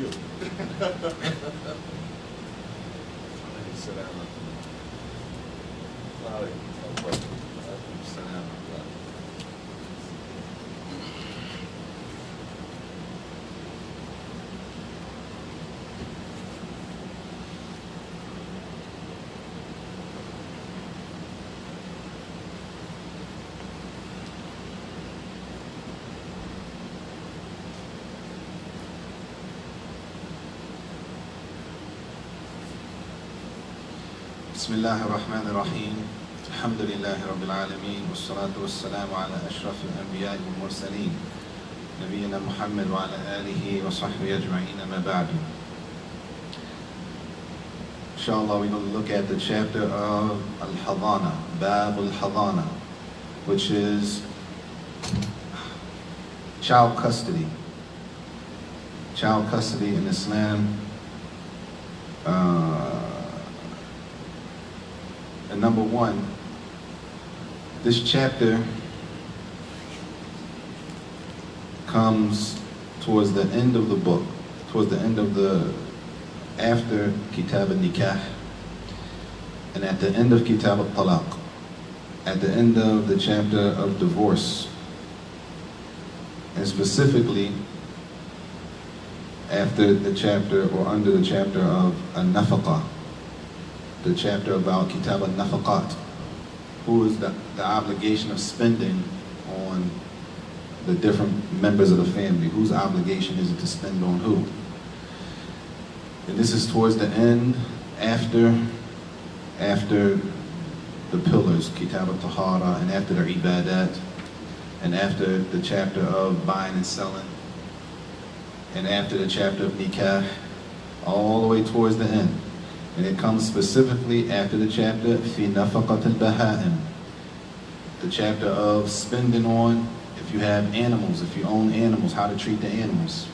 you. Sit down. No problem. Sit down. بسم الله الرحمن الرحيم الحمد لله رب العالمين والصلاة والسلام على أشرف الأنبياء والمرسلين نبينا محمد وعلى آله وصحبه أجمعين ما بعد. Inshallah, we're going to look at the chapter of Al-Hadana, Bab Al-Hadana, which is child custody. Child custody in Islam. And number one, this chapter comes towards the end of the book, towards the end of after Kitab al-Nikah, and at the end of Kitab al-Talaq, at the end of the chapter of divorce, and specifically after the chapter or under the chapter of al-Nafaqah, the chapter about Kitab al-Nafaqat, who is the obligation of spending on the different members of the family. Whose obligation is it to spend on who? And this is towards the end, after the pillars, Kitab al-Tahara, and after the ibadat, and after the chapter of buying and selling, and after the chapter of nikah, all the way towards the end. And it comes specifically after the chapter Fi Nafaqat al-Baha'im, the chapter of spending on, if you have animals, if you own animals, how to treat the animals.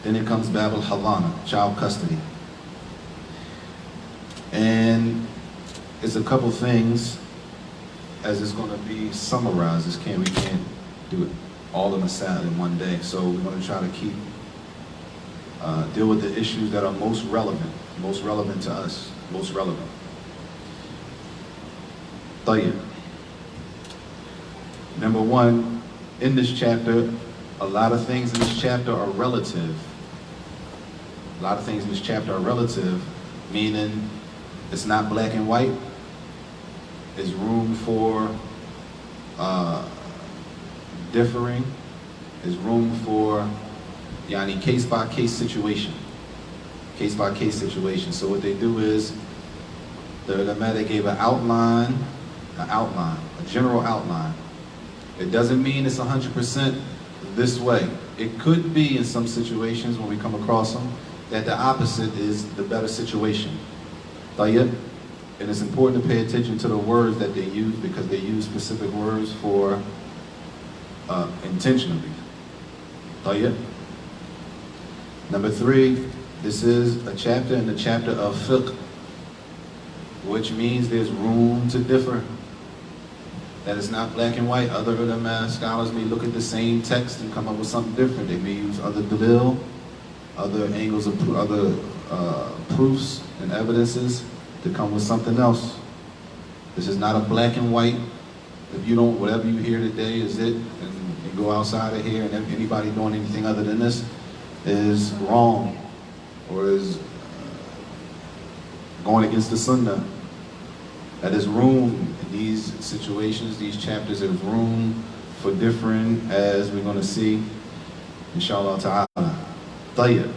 Then it comes Bab al-Hadana, child custody. And it's a couple things, as it's going to be summarized. We can't do it all in a Saturday in one day. So we're going to try to deal with the issues that are most relevant to us, most relevant. Tayyib. Number one, in this chapter, a lot of things in this chapter are relative. A lot of things in this chapter are relative, meaning it's not black and white. There's room for differing. There's room for case-by-case situation. Case-by-case situation. So what they do is, the ulama gave an outline, a general outline. It doesn't mean it's 100% this way. It could be in some situations when we come across them that the opposite is the better situation. Tayyib? And it's important to pay attention to the words that they use, because they use specific words for intentionally. Tayyib? Number three, this is a chapter in the chapter of fiqh, which means there's room to differ. That it's not black and white. Other ulama scholars may look at the same text and come up with something different. They may use other dalil, other angles of other proofs and evidences to come with something else. This is not a black and white. If you don't, whatever you hear today is it, and you go outside of here, and anybody doing anything other than this is wrong, or is going against the sunnah. That is room in these situations, these chapters. There's room for different, as we're going to see, inshallah ta'ala. Tayyib.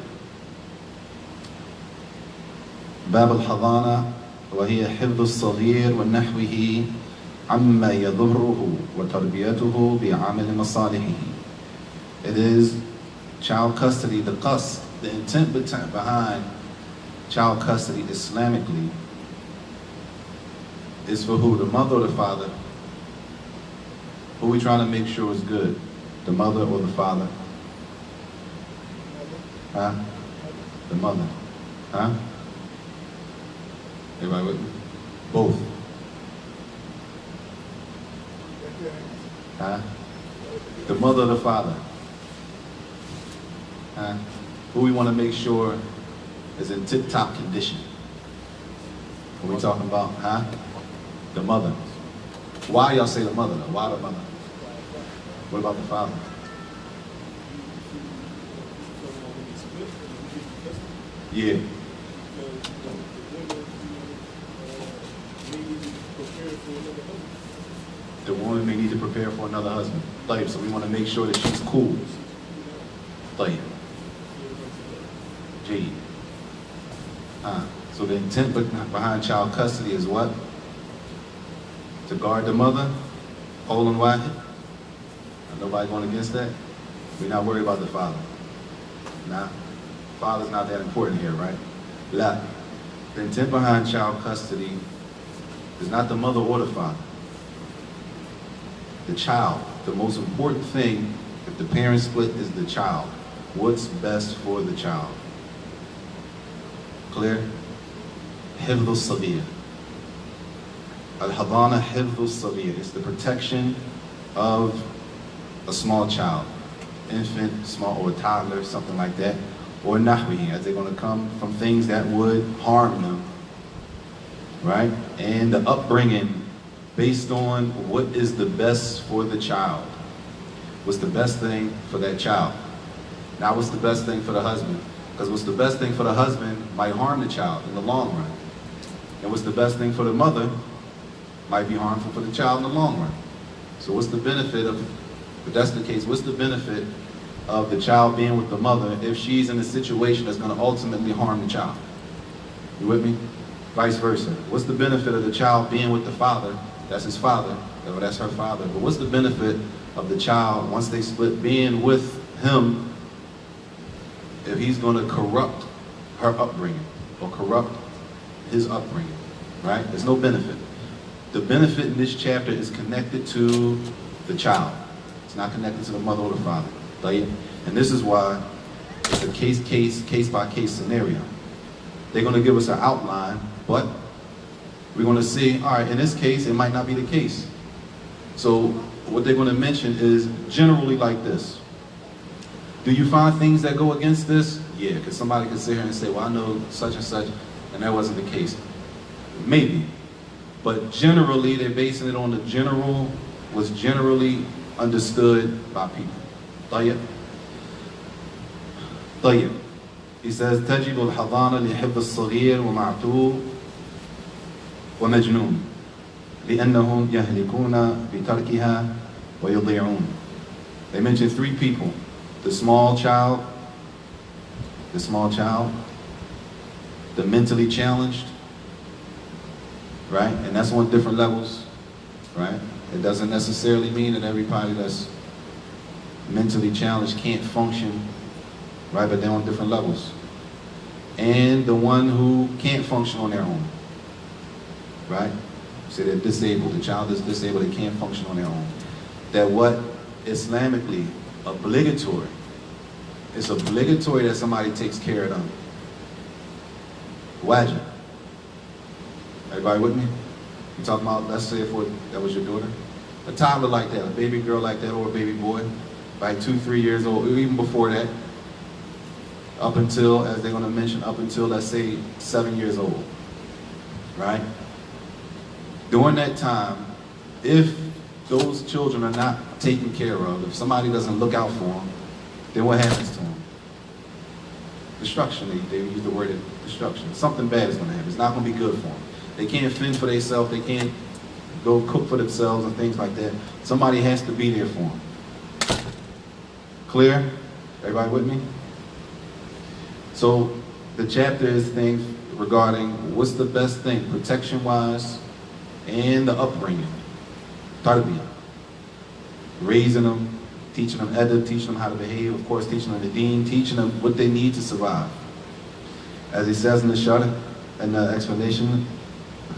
باب الحضانة وهي حفظ الصغير ونحوه عما يضره وتربيته بعمل مصالحه. It is child custody, the intent behind child custody Islamically is for who? The mother or the father? Who we trying to make sure is good? The mother or the father? Huh? The mother. Huh? Everybody with me? Both. Huh? The mother or the father? Huh? who we want to make sure is in tip-top condition. What we talking about, huh? The mother. Why y'all say the mother though? Why the mother? What about the father? Yeah. The woman may need to prepare for another husband. So we want to make sure that she's cool. G. So the intent behind child custody is what? To guard the mother, whole and wide. Nobody going against that? We're not worried about the father. Nah, father's not that important here, right? La. The intent behind child custody is not the mother or the father. The child. The most important thing, if the parents split, is the child. What's best for the child? Clear? Hifdhu Saghir. Al-Hadana Hifdhu Saghir. It's the protection of a small child. Infant, small, or a toddler, something like that. Or nahwihi, as they're going to come from things that would harm them. Right? And the upbringing based on what is the best for the child. What's the best thing for that child? Not what's the best thing for the husband. Because what's the best thing for the husband might harm the child in the long run. And what's the best thing for the mother might be harmful for the child in the long run. So what's the benefit of, if that's the case, what's the benefit of the child being with the mother if she's in a situation that's going to ultimately harm the child? You with me? Vice versa. What's the benefit of the child being with the father? That's his father, or that's her father. But what's the benefit of the child, once they split, being with him if he's going to corrupt her upbringing or corrupt his upbringing, right? There's no benefit. The benefit in this chapter is connected to the child. It's not connected to the mother or the father. And this is why it's a case-by-case scenario. They're going to give us an outline, but we're going to see, all right, in this case, it might not be the case. So what they're going to mention is generally like this. Do you find things that go against this? Yeah, because somebody could sit here and say, well, I know such and such, and that wasn't the case. Maybe. But generally, they're basing it on the general, was generally understood by people. طيب. He says, تجب الحضانة لحفظ الصغير ومعتوه ومجنون لأنهم يهلكون بتركها ويضيعون. They mention three people. The small child, the mentally challenged, right? And that's on different levels, right? It doesn't necessarily mean that everybody that's mentally challenged can't function, right? But they're on different levels. And the one who can't function on their own, right? So they're disabled. The child is disabled. They can't function on their own. That what Islamically obligatory. It's obligatory that somebody takes care of them. Wajib. Everybody with me? You talking about, let's say if that was your daughter? A toddler like that, a baby girl like that, or a baby boy, by 2-3 years old, or even before that, up until, as they're going to mention, up until, let's say, 7 years old, right? During that time, if those children are not taken care of, if somebody doesn't look out for them, then what happens to them? Destruction. They use the word destruction. Something bad is going to happen. It's not going to be good for them. They can't fend for themselves. They can't go cook for themselves and things like that. Somebody has to be there for them. Clear? Everybody with me? So the chapter is things regarding what's the best thing, protection-wise, and the upbringing. Tarbiyah. Raising them, teaching them adab, teaching them how to behave, of course teaching them the deen, teaching them what they need to survive. As he says in the sharh, in the explanation,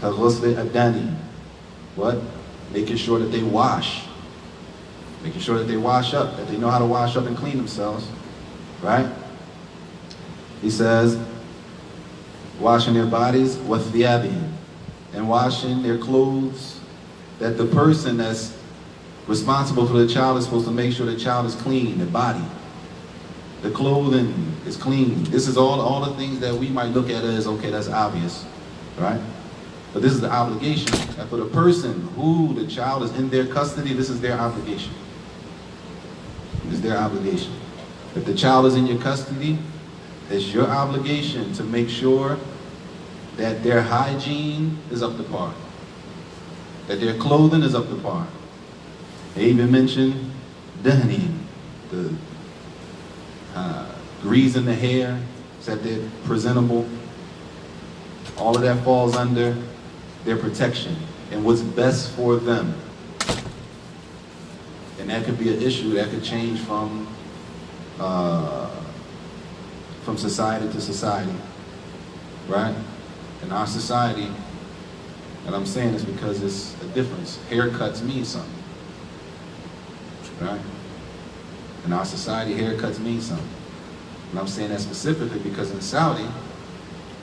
adani. What? Making sure that they wash. Making sure that they wash up, that they know how to wash up and clean themselves. Right? He says, washing their bodies, wathiyabihim, and washing their clothes, that the person that's responsible for the child is supposed to make sure the child is clean, the body. The clothing is clean. This is all the things that we might look at as, okay, that's obvious, right? But this is the obligation. And for the person who the child is in their custody, this is their obligation. It's their obligation. If the child is in your custody, it's your obligation to make sure that their hygiene is up to par, that their clothing is up to par. They even mentioned dahni, the greasing the hair, so that they're presentable. All of that falls under their protection and what's best for them. And that could be an issue that could change from society to society, right? In our society, and I'm saying this because it's a difference. Haircuts mean something, right? In our society, haircuts mean something. And I'm saying that specifically because in Saudi,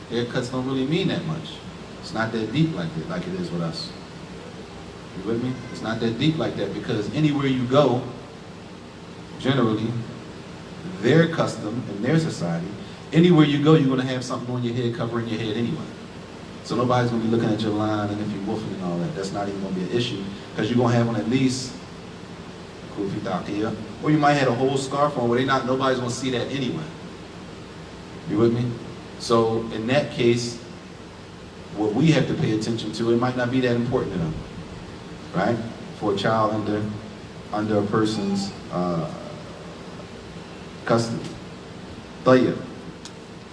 haircuts don't really mean that much. It's not that deep like it is with us. You with me? It's not that deep like that because anywhere you go, generally, their custom in their society, anywhere you go, you're going to have something on your head covering your head anyway. So nobody's going to be looking at your line and if you're woofing and all that. That's not even going to be an issue because you're going to have on at least kufi taqiyya, or you might have a whole scarf on where nobody's going to see that anyway. You with me? So in that case, what we have to pay attention to, it might not be that important to them, right? For a child under a person's custody. Tayyib.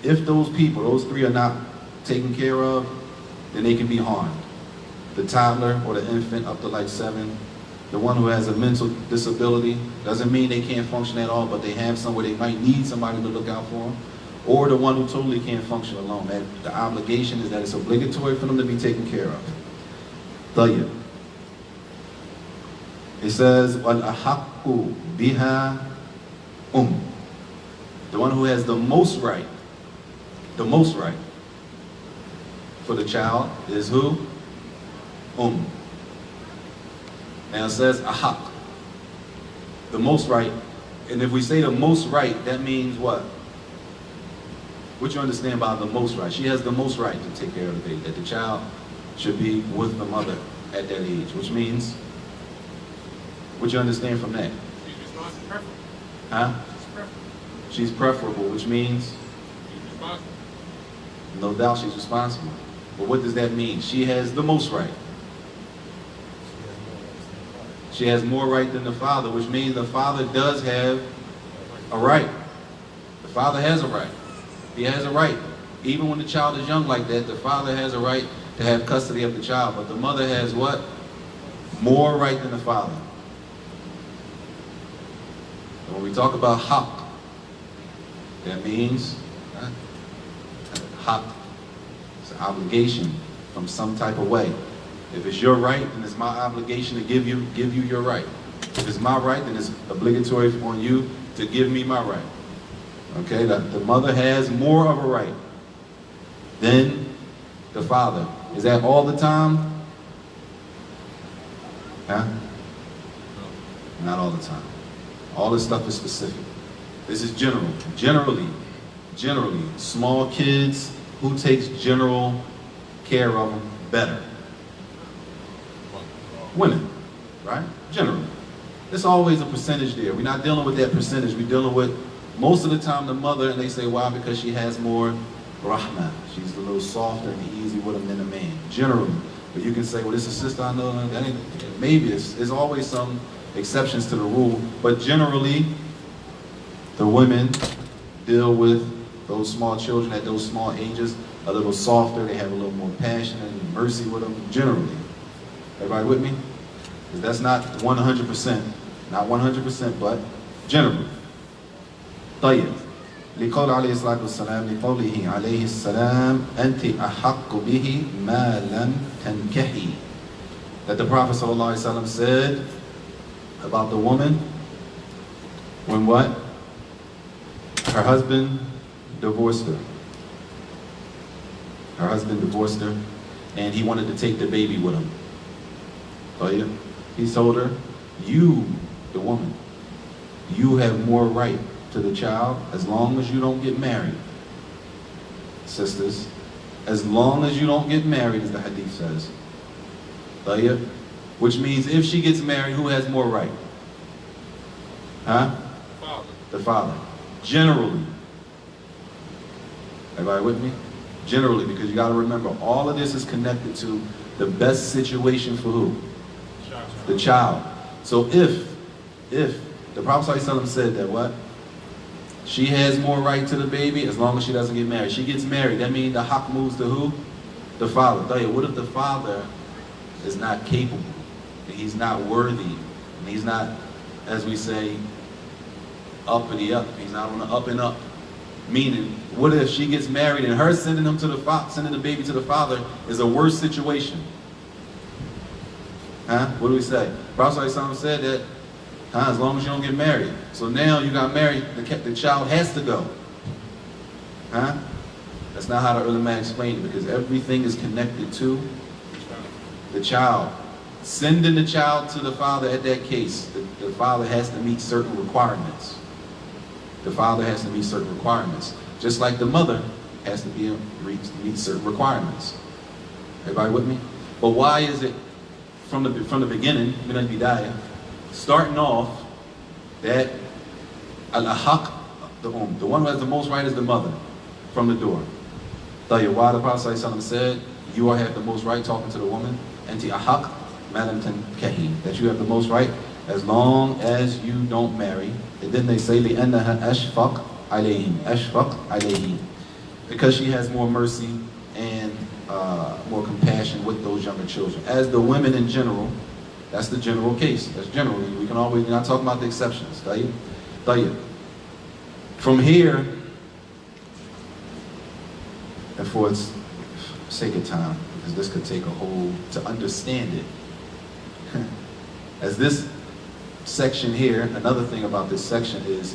If those people, those three are not taken care of, then they can be harmed. The toddler or the infant up to like 7, the one who has a mental disability, doesn't mean they can't function at all, but they have somewhere they might need somebody to look out for them. Or the one who totally can't function alone. That the obligation is that it's obligatory for them to be taken care of. Tayyib. It says, وَالْأَحَقُّ بِهَا The one who has the most right for the child is who? Now it says ahaq, the most right. And if we say the most right, that means what? What you understand by the most right? She has the most right to take care of the baby, that the child should be with the mother at that age, which means, what you understand from that? She's responsible. Huh? She's preferable. She's preferable, which means? She's responsible. No doubt she's responsible. But what does that mean? She has the most right. She has more right than the father, which means the father does have a right. The father has a right. He has a right. Even when the child is young like that, the father has a right to have custody of the child. But the mother has what? More right than the father. And when we talk about haqq, that means haqq. It's an obligation from some type of way. If it's your right, then it's my obligation to give you your right. If it's my right, then it's obligatory on you to give me my right. Okay, the mother has more of a right than the father. Is that all the time? Huh? Not all the time. All this stuff is specific. This is general. Generally, small kids, who takes general care of them better? Women, right? Generally. There's always a percentage there. We're not dealing with that percentage. We're dealing with, most of the time, the mother, and they say, why? Because she has more rahmah. She's a little softer and easy with them than a man, generally. But you can say, well, this is a sister I know, that ain't, maybe there's always some exceptions to the rule, but generally, the women deal with those small children at those small ages a little softer. They have a little more passion and mercy with them, generally. Everybody with me? Because that's not 100%, not 100%, but generally. طيب. لقول عليه الصلاة والسلام لقوله عليه السلام أنت أحق به ما لم تنكحي. That the Prophet ﷺ said about the woman when what? Her husband divorced her. Her husband divorced her and he wanted to take the baby with him. He told her, you, the woman, you have more right to the child as long as you don't get married. Sisters, as long as you don't get married, as the hadith says. طيب? Which means if she gets married, who has more right? Huh? Father. The father. Generally. Everybody with me? Generally, because you got to remember, all of this is connected to the best situation for who? Child. The child. So if the Prophet ﷺ said that what? She has more right to the baby as long as she doesn't get married. She gets married, that means the haq moves to who? The father. What if the father is not capable, and he's not worthy, and he's not, as we say, uppity up. He's not on the up and up. Meaning, what if she gets married and her sending sending the baby to the father is a worse situation? Huh? What do we say? Prophet ﷺ said that, as long as you don't get married. So now you got married, the child has to go. Huh? That's not how the ulama explained it, because everything is connected to the child. Sending the child to the father at that case, the father has to meet certain requirements. The father has to meet certain requirements. Just like the mother has to meet certain requirements. Everybody with me? But why is it from the beginning, min al-bidayah, starting off that al-ahaq, the one who has the most right is the mother from the door. Tell you why the Prophet ﷺ said, you have the most right talking to the woman, anti ahaq madam tankahi, that you have the most right as long as you don't marry. And then they say لأنها أشفق عليهم, أشفق عليه, because she has more mercy and more compassion with those younger children. As the women in general, that's the general case. That's generally, we can always, we're not talking about the exceptions. طيب. From here, and for its sake of time, because this could take a whole, to understand it. As this section here, another thing about this section is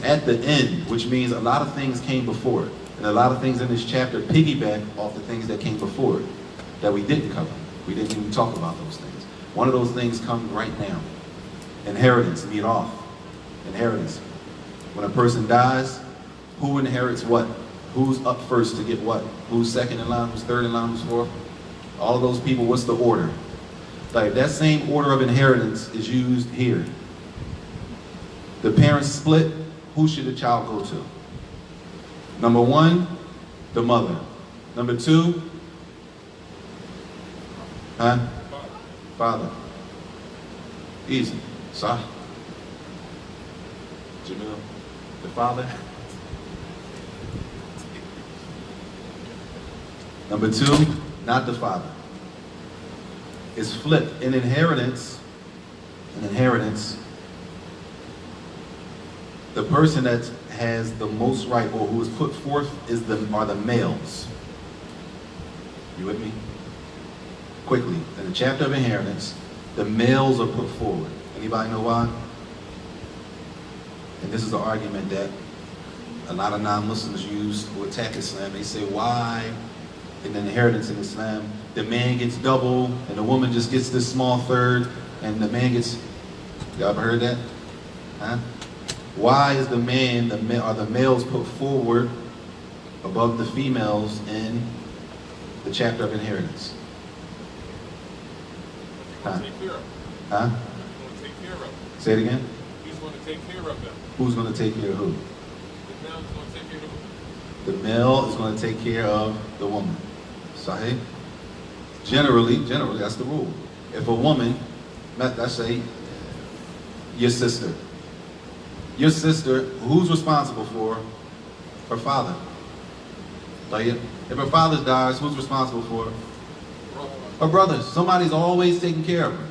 at the end, which means a lot of things came before it. And a lot of things in this chapter piggyback off the things that came before it that we didn't cover. We didn't even talk about those things. One of those things comes right now. Inheritance, mirath. Inheritance. When a person dies, who inherits what? Who's up first to get what? Who's second in line? Who's third in line? Who's fourth? All of those people, what's the order? Like that same order of inheritance is used here. The parents split, who should the child go to? Number one, the mother. Number two, father. Easy. Sah. Jamil. The father. Number two, not the father. It's flipped. In inheritance, the person that has the most right, or who is put forth, are the males. You with me? Quickly, in the chapter of inheritance, the males are put forward. Anybody know why? And this is an argument that a lot of non-Muslims use who attack Islam. They say, why in the inheritance in Islam, the man gets double and the woman just gets this small third, and the man gets, y'all ever heard that? Huh? Why is the males put forward above the females in the chapter of inheritance? Huh? Take care of them. Huh? He's going to take care of them. Say it again? He's going to take care of them. Who's going to take care of who? The man is going to take care of them. The male is going to take care of the woman. Sahih? Generally, that's the rule. If a woman, let's say, your sister, who's responsible for her father? If her father dies, who's responsible for her? Her brother. Somebody's always taking care of her.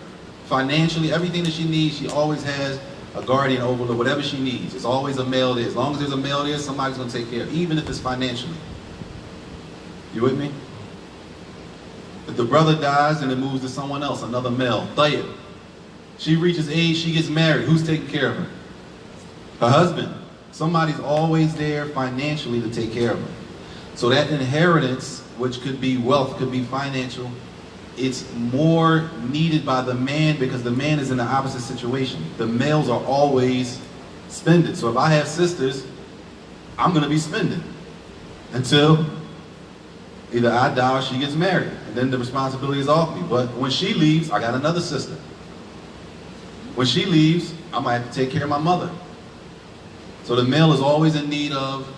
Financially, everything that she needs, she always has a guardian over her, whatever she needs. It's always a male there. As long as there's a male there, somebody's going to take care of her, even if it's financially. You with me? If the brother dies and it moves to someone else, another male, tayyib. She reaches age, she gets married. Who's taking care of her? Her husband. Somebody's always there financially to take care of her. So that inheritance, which could be wealth, could be financial, it's more needed by the man because the man is in the opposite situation. The males are always Spend it. So if I have sisters, I'm going to be spending until either I die or she gets married. And then the responsibility is off me. But when she leaves, I got another sister. When she leaves, I might have to take care of my mother. So the male is always in need of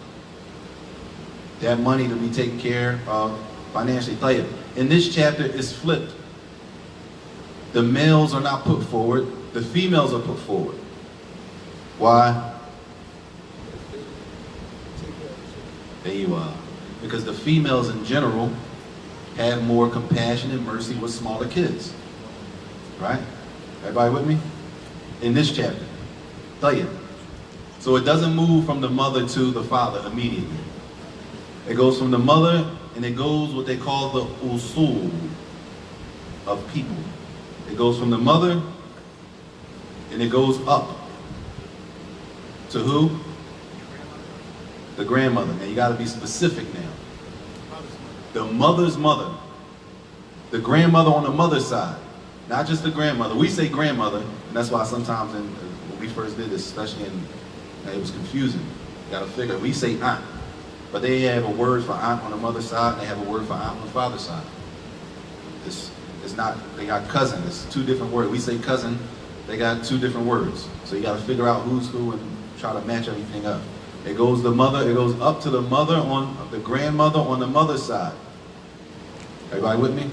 that money to be taken care of financially. Tayyib. In this chapter, it's flipped. The males are not put forward, the females are put forward. Why? There you are. Because the females in general have more compassion and mercy with smaller kids. Right? Everybody with me? In this chapter. Tayyib. So it doesn't move from the mother to the father immediately. It goes from the mother and it goes what they call the usul of people. It goes from the mother and it goes up to who? The grandmother. Now you got to be specific now. The mother's mother. The grandmother on the mother's side. Not just the grandmother. We say grandmother, and that's why sometimes when we first did this, especially it was confusing. You got to figure. We say aunt. But they have a word for aunt on the mother's side, and they have a word for aunt on the father's side. It's not, they got cousin. It's two different words. We say cousin, they got two different words. So you got to figure out who's who and try to match everything up. It goes the mother, it goes up to the mother on the grandmother on the mother's side. Everybody with me?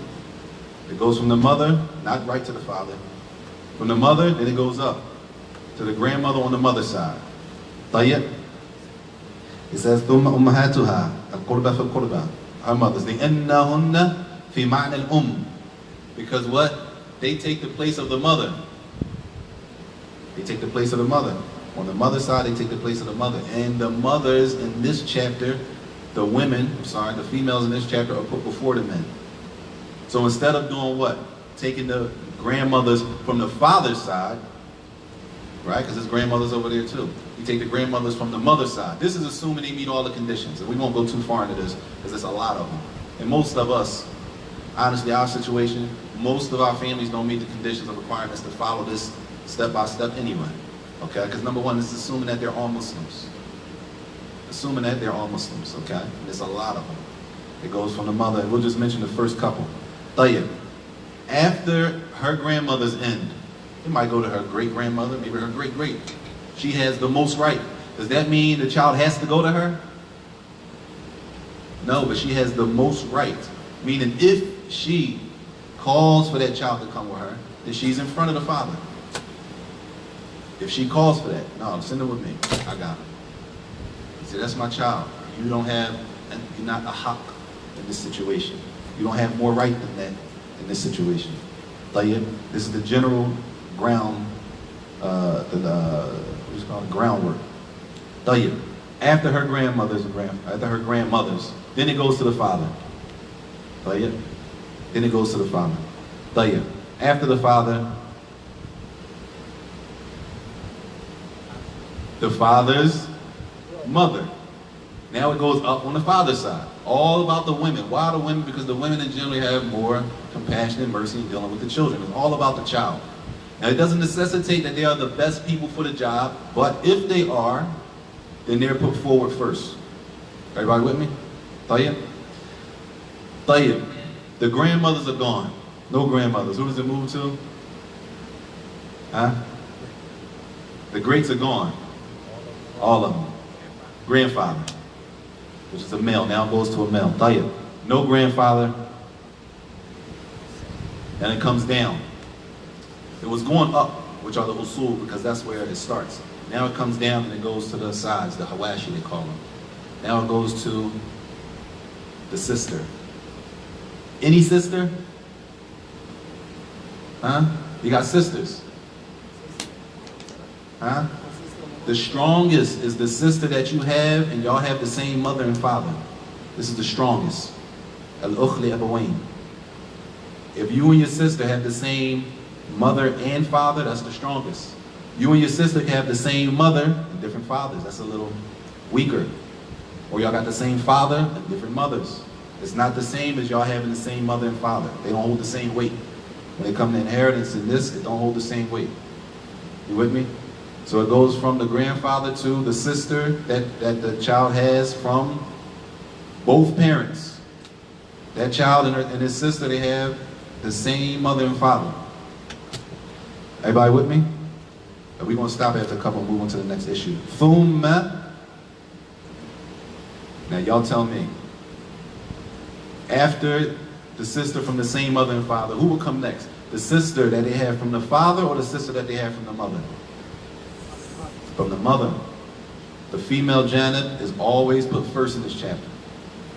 It goes from the mother, not right to the father. From the mother, then it goes up to the grandmother on the mother's side. Tayyib. It says, ثُمَّ أُمَّهَاتُهَا الْقُرْبَ فِي الْقُرْبَ. Our mothers. لِأَنَّهُنَّ فِي مَعْنَ الْأُمِّ. Because what? They take the place of the mother. They take the place of the mother. On the mother's side, they take the place of the mother. And the mothers in this chapter, the women, the females in this chapter are put before the men. So instead of doing what? Taking the grandmothers from the father's side, right? Because there's grandmothers over there too. You take the grandmothers from the mother's side. This is assuming they meet all the conditions. And we won't go too far into this because there's a lot of them. And most of us, honestly, our situation, most of our families don't meet the conditions or requirements to follow this step by step anyway. Okay? Because number one, it's assuming that they're all Muslims. Assuming that they're all Muslims, okay? And there's a lot of them. It goes from the mother, and we'll just mention the first couple. Tayyib. After her grandmother's end, it might go to her great-grandmother, maybe her great-great. She has the most right. Does that mean the child has to go to her? No, but she has the most right. Meaning if she calls for that child to come with her, then she's in front of the father. If she calls for that, no, send her with me. I got her. He said, that's my child. You don't have, you're not a haq in this situation. You don't have more right than that in this situation. Tayyib, this is the general ground, what's called groundwork. Tayyib, after her grandmothers, then it goes to the father. Tayyib, then it goes to the father. Tayyib, after the father, the father's mother. Now it goes up on the father's side. All about the women. Why the women? Because the women in general have more compassion and mercy in dealing with the children. It's all about the child. Now it doesn't necessitate that they are the best people for the job, but if they are, then they're put forward first. Everybody with me? Tayyib? Tayyib. The grandmothers are gone. No grandmothers. Who does it move to? Huh? The greats are gone. All of them. Grandfather, which is a male, now goes to a male. Tayyib. No grandfather. And it comes down. It was going up, which are the usul, because that's where it starts. Now it comes down and it goes to the sides, the hawashi they call them. Now it goes to the sister. Any sister? Huh? You got sisters. Huh? The strongest is the sister that you have, and y'all have the same mother and father. This is the strongest. Al-ukhli abawain. If you and your sister have the same mother and father, that's the strongest. You and your sister can have the same mother and different fathers. That's a little weaker. Or y'all got the same father and different mothers. It's not the same as y'all having the same mother and father. They don't hold the same weight. When it comes to inheritance in this, it don't hold the same weight. You with me? So it goes from the grandfather to the sister that the child has from both parents. That child and his sister, they have the same mother and father. Everybody with me? We're going to stop after a couple and move on to the next issue. Thumma. Now y'all tell me. After the sister from the same mother and father, who will come next? The sister that they have from the father or the sister that they have from the mother? From the mother. The female janib is always put first in this chapter.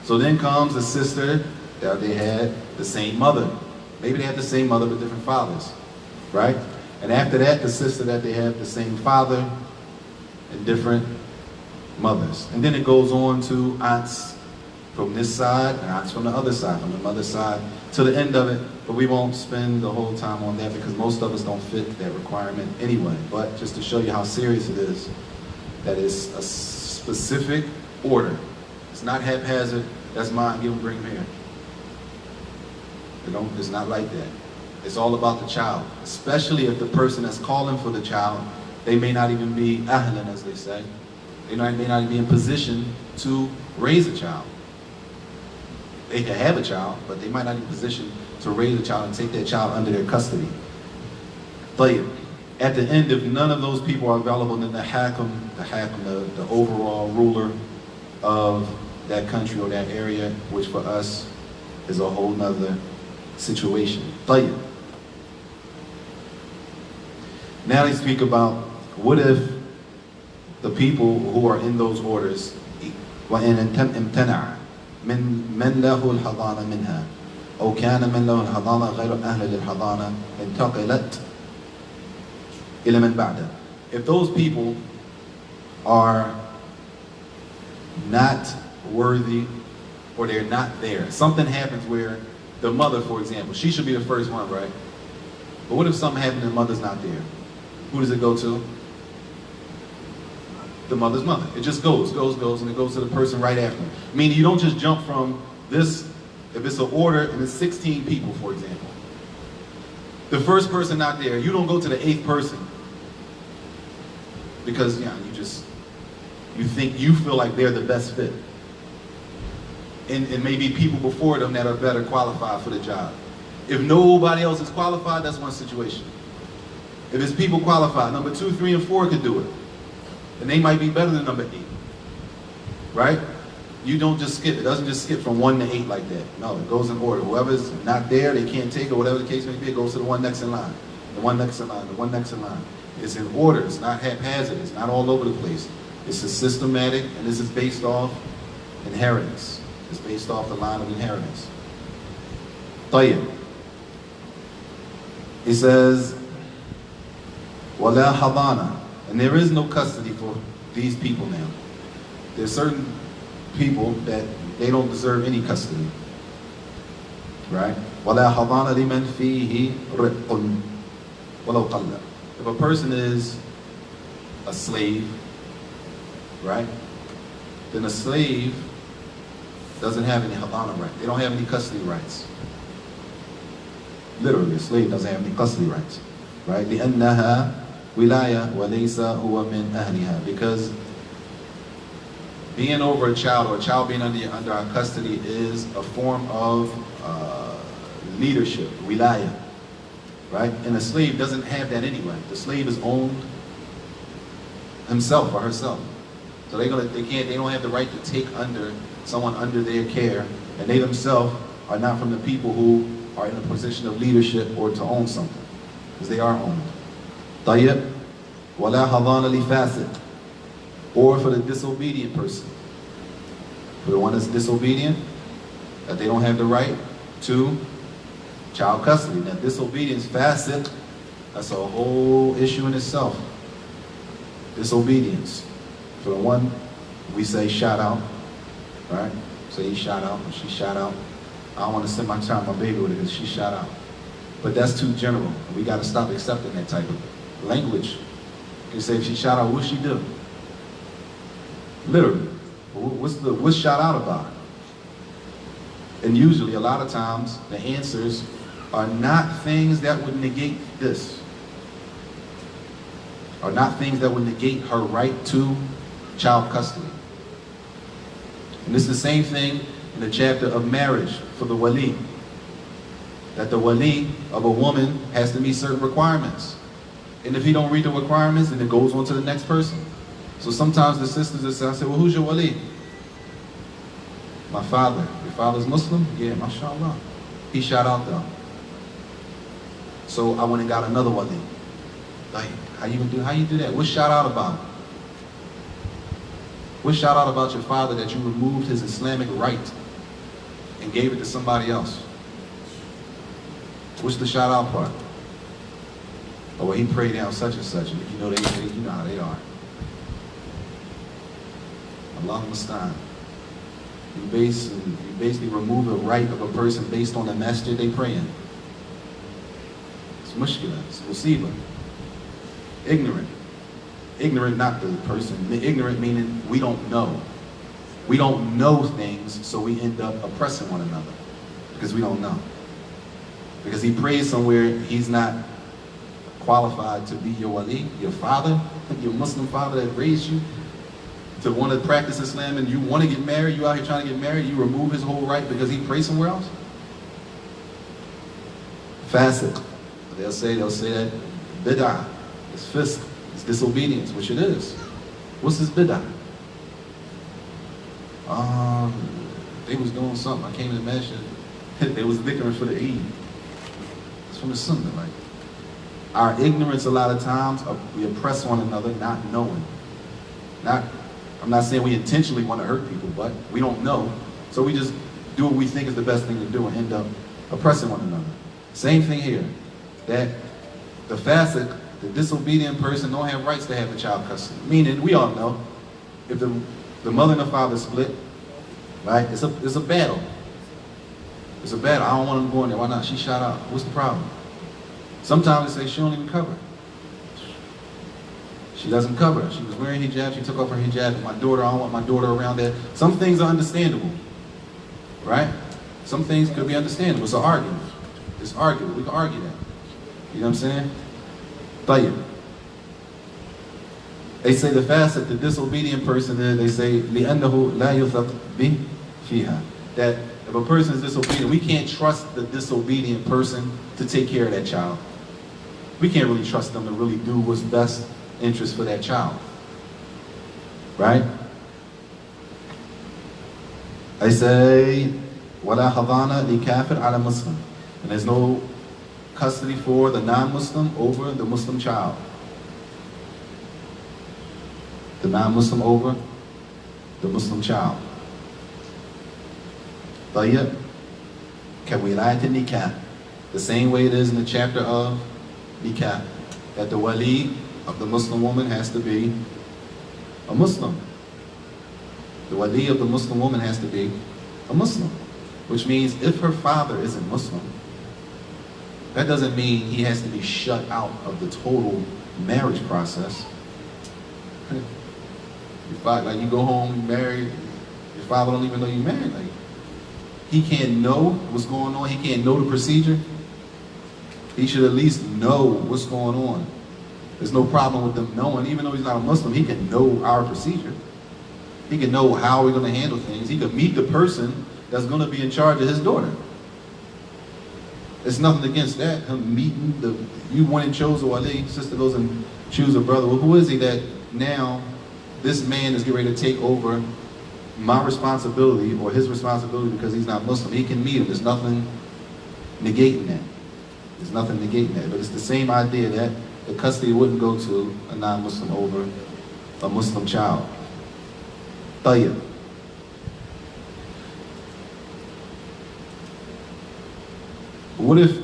So then comes the sister that they had the same mother. Maybe they had the same mother but different fathers, right? And after that, the sister that they have the same father and different mothers. And then it goes on to aunts from this side and aunts from the other side, from the mother's side, to the end of it. But we won't spend the whole time on that because most of us don't fit that requirement anyway. But just to show you how serious it is, that it's a specific order. It's not haphazard. That's mine. Give them, bring them here. It's not like that. It's all about the child, especially if the person that's calling for the child, they may not even be ahlan, as they say. They may not even be in position to raise a child. They can have a child, but they might not be in position to raise a child and take that child under their custody. طيب. At the end, if none of those people are available, then the hakim, the overall ruler of that country or that area, which for us is a whole nother situation. طيب. Now they speak about what if the people who are in those orders وإن امتنع من له الحضانة منها أو كان من له الحضانة غير أهل للحضانة انتقلت إلى من بعده. If those people are not worthy or they're not there, something happens where the mother, for example, she should be the first one, right? But what if something happens and the mother's not there? Who does it go to? The mother's mother. It just goes, and it goes to the person right after. Meaning you don't just jump from this, if it's an order and it's 16 people, for example. The first person not there, you don't go to the 8th person. Because you feel like they're the best fit. And maybe people before them that are better qualified for the job. If nobody else is qualified, that's one situation. If it's people qualified, number 2, 3, and 4 could do it. And they might be better than number 8. Right? You don't just skip. It doesn't just skip from 1 to 8 like that. No, it goes in order. Whoever's not there, they can't take it, or whatever the case may be, it goes to the one next in line. The one next in line, the one next in line. It's in order. It's not haphazard. It's not all over the place. It's a systematic, and this is based off inheritance. It's based off the line of inheritance. طيب. He says, وَلَا حَضَانَ. And there is no custody for these people now. There's certain people that they don't deserve any custody. Right? وَلَا حَضَانَ لِمَنْ فِيهِ رِقٌ وَلَوْ قَلَّ. If a person is a slave, right? Then a slave doesn't have any hadana right. They don't have any custody rights. Literally, a slave doesn't have any custody rights. Right? لِأَنَّهَا وِلَايَةٌ وَلَيْسَ هُوَ مِنْ أَهْلِهَا. Because being over a child or a child being under our custody is a form of leadership, wilaya. Right? And a slave doesn't have that anyway. The slave is owned himself or herself. So they don't have the right to take someone under their care, and they themselves are not from the people who are in a position of leadership or to own something, because they are owned. طيب ولا حضانة لفاسد, or for the disobedient person, for the one that's disobedient, that they don't have the right to child custody. Now disobedience, fasid, that's a whole issue in itself. Disobedience. For the one, we say shout out, right? Say he shout out, or she shout out. I don't want to send my child, my baby with it because she shout out. But that's too general. We got to stop accepting that type of language. You can say if she shout out, what's she do? Literally. What's shout out about? And usually, a lot of times, the answers are not things that would negate this. are not things that would negate her right to child custody. And this is the same thing in the chapter of marriage for the wali. That the wali of a woman has to meet certain requirements. And if he don't read the requirements, then it goes on to the next person. So sometimes the sisters will say, well, who's your wali? My father. Your father's Muslim? Yeah, mashallah. He shot out though. So I went and got another wali. Like, how you do that? What's shout out about? What's shout out about your father that you removed his Islamic right and gave it to somebody else? What's the shout out part? Oh, well, he prayed down such and such. And you know you know how they are. Allah Mustaan. You basically remove the right of a person based on the masjid they pray in. It's mushkila, it's musibah. Ignorant. Ignorant, not the person. Ignorant meaning we don't know. We don't know things, so we end up oppressing one another because we don't know. Because he prays somewhere he's not qualified to be your wali, your father, your Muslim father that raised you to want to practice Islam, and you want to get married, you out here trying to get married, you remove his whole right because he prays somewhere else? Fasiq. They'll say that bid'ah, it's fisq, it's disobedience, which it is. What's this bid'ah? They was doing something. I came to the masjid. They was dhikring for the Eid. It's from the Sunnah. Like, our ignorance a lot of times, we oppress one another not knowing. I'm not saying we intentionally want to hurt people, but we don't know. So we just do what we think is the best thing to do and end up oppressing one another. Same thing here. That the fasiq, the disobedient person, don't have rights to have a child custody. Meaning, we all know, if the mother and the father split, right, it's a battle. It's a battle. I don't want them going there. Why not? She shot out. What's the problem? Sometimes they say she don't even cover. She doesn't cover. She was wearing hijab. She took off her hijab. My daughter, I don't want my daughter around there. Some things are understandable, right? Some things could be understandable. It's an argument. It's arguable. We can argue that. You know what I'm saying? Tayyib. They say the fasiq, the disobedient person, they say لِأَنَّهُ لَا يُثَقْ بِهِ فِيهَا. That if a person is disobedient, we can't trust the disobedient person to take care of that child. We can't really trust them to really do what's best interest for that child. Right? I say, وَلَا حَضَانَ لِكَافِرْ عَلَى Muslim. And there's no custody for the non-Muslim over the Muslim child. The non-Muslim over the Muslim child. طيب. كَوِلَايَةِ النِّكَاح. The same way it is in the chapter of nikah. That the wali of the Muslim woman has to be a Muslim. The wali of the Muslim woman has to be a Muslim. Which means if her father isn't Muslim, that doesn't mean he has to be shut out of the total marriage process. Like you go home, you married, your father don't even know you married. Like, he can't know what's going on. He can't know the procedure. He should at least know what's going on. There's no problem with them knowing. Even though he's not a Muslim, he can know our procedure. He can know how we're going to handle things. He can meet the person that's going to be in charge of his daughter. There's nothing against that. Him meeting you went and chose a wali, sister goes and choose a brother. Well, who is he that now this man is getting ready to take over my responsibility or his responsibility because he's not Muslim? He can meet him. There's nothing negating that. There's nothing negating that. But it's the same idea that the custody wouldn't go to a non-Muslim over a Muslim child. Tayyib. What if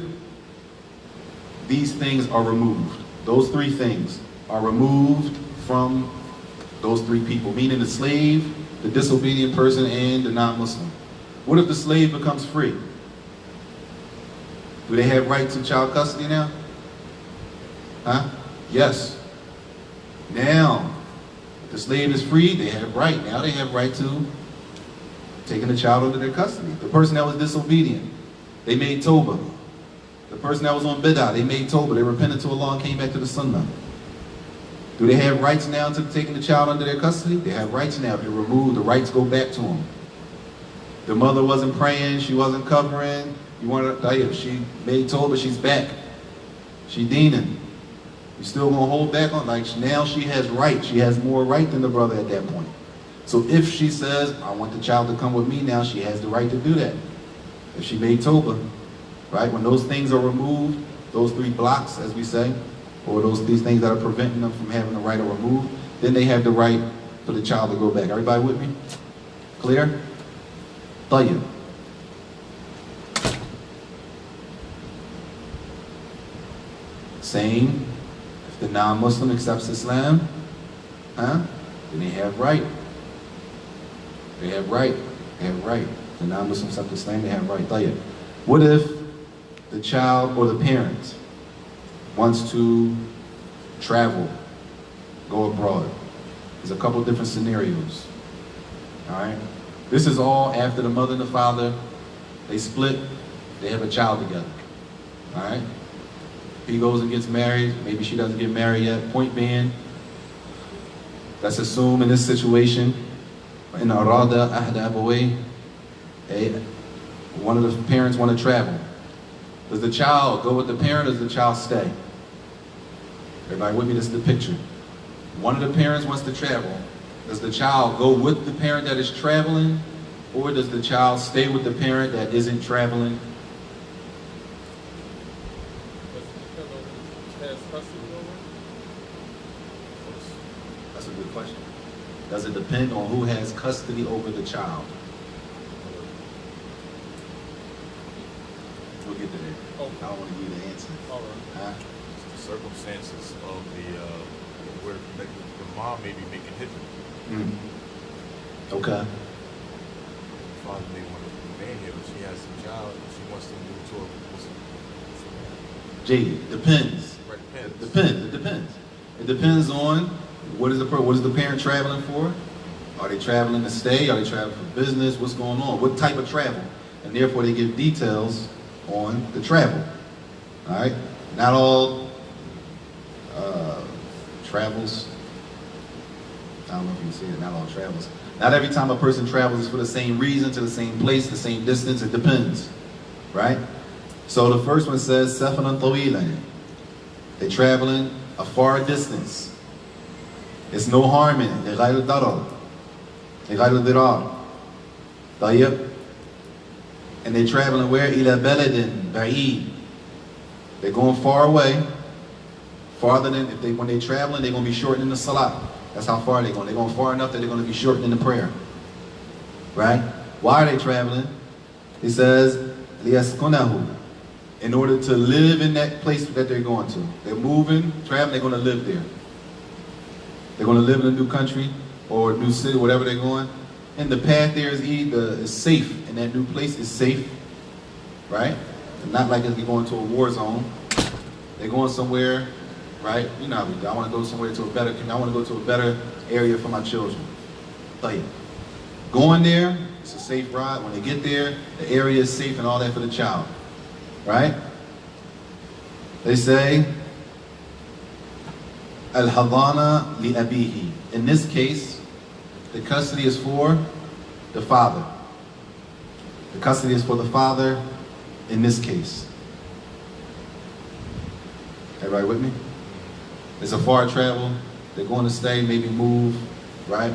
these things are removed? Those three things are removed from those three people, meaning the slave, the disobedient person, and the non-Muslim. What if the slave becomes free? Do they have right to child custody now? Huh? Yes. Now, if the slave is free, they have right. Now they have right to taking the child under their custody. The person that was disobedient, they made tawbah. The person that was on bid'ah, they made tawbah. They repented to Allah and came back to the sunnah. Do they have rights now to taking the child under their custody? They have rights now. They're removed. The rights go back to them. The mother wasn't praying. She wasn't covering. You want to, she made Toba, she's back. She deening. You still going to hold back on? Like, now she has right. She has more right than the brother at that point. So if she says, I want the child to come with me now, she has the right to do that. If she made Toba, right? When those things are removed, those 3 blocks, as we say, or these things that are preventing them from having the right to remove, then they have the right for the child to go back. Everybody with me? Clear? Tayyib. Same, if the non-Muslim accepts Islam, then they have right. They have right. They have right. The non-Muslim accept Islam, they have right. Tayyib. What if the child or the parent wants to travel, go abroad? There's a couple of different scenarios. All right? This is all after the mother and the father, they split, they have a child together. All right? He goes and gets married. Maybe she doesn't get married yet. Point being, let's assume in this situation, in arada ahda abaway, one of the parents want to travel. Does the child go with the parent or does the child stay? Everybody with me? This is the picture. One of the parents wants to travel. Does the child go with the parent that is traveling, or does the child stay with the parent that isn't traveling? That's a good question. Does it depend on who has custody over the child? We'll get to that. Oh. I don't want to give you the answer. All right. The circumstances of where the mom may be making hit. Okay. The father may want to remain here, but she has some child and she wants to move to a Muslim. Depends. Right, It depends. It depends on what is the parent traveling for? Are they traveling to stay? Are they traveling for business? What's going on? What type of travel? And therefore they give details on the travel. All right? Not all travels. I don't know if you see it. Not all travels. Not every time a person travels is for the same reason, to the same place, the same distance. It depends. Right? So the first one says, Safanan tawilan. They're traveling a far distance. There's no harm in it. لغير الضرر. لغير الضرار. طيب. And they're traveling where? إلى بلد بعيد. They're going far away. Farther than, when they're traveling, they're going to be shortening the salah. That's how far they're going. They're going far enough that they're going to be shortening the prayer. Right? Why are they traveling? He says, ليسكنه. In order to live in that place that they're going to. They're moving, traveling, they're going to live there. They're going to live in a new country or a new city, whatever they're going. And the path there is safe, and that new place is safe, right? And not like if they're going to a war zone. They're going somewhere, right? You know how we do. I want to go somewhere to I want to go to a better area for my children. Like, going there, it's a safe ride. When they get there, the area is safe and all that for the child, right? They say, Al-Hadana li-abihi. In this case, the custody is for the father. The custody is for the father in this case. Everybody with me? It's a far travel. They're going to stay, maybe move, right?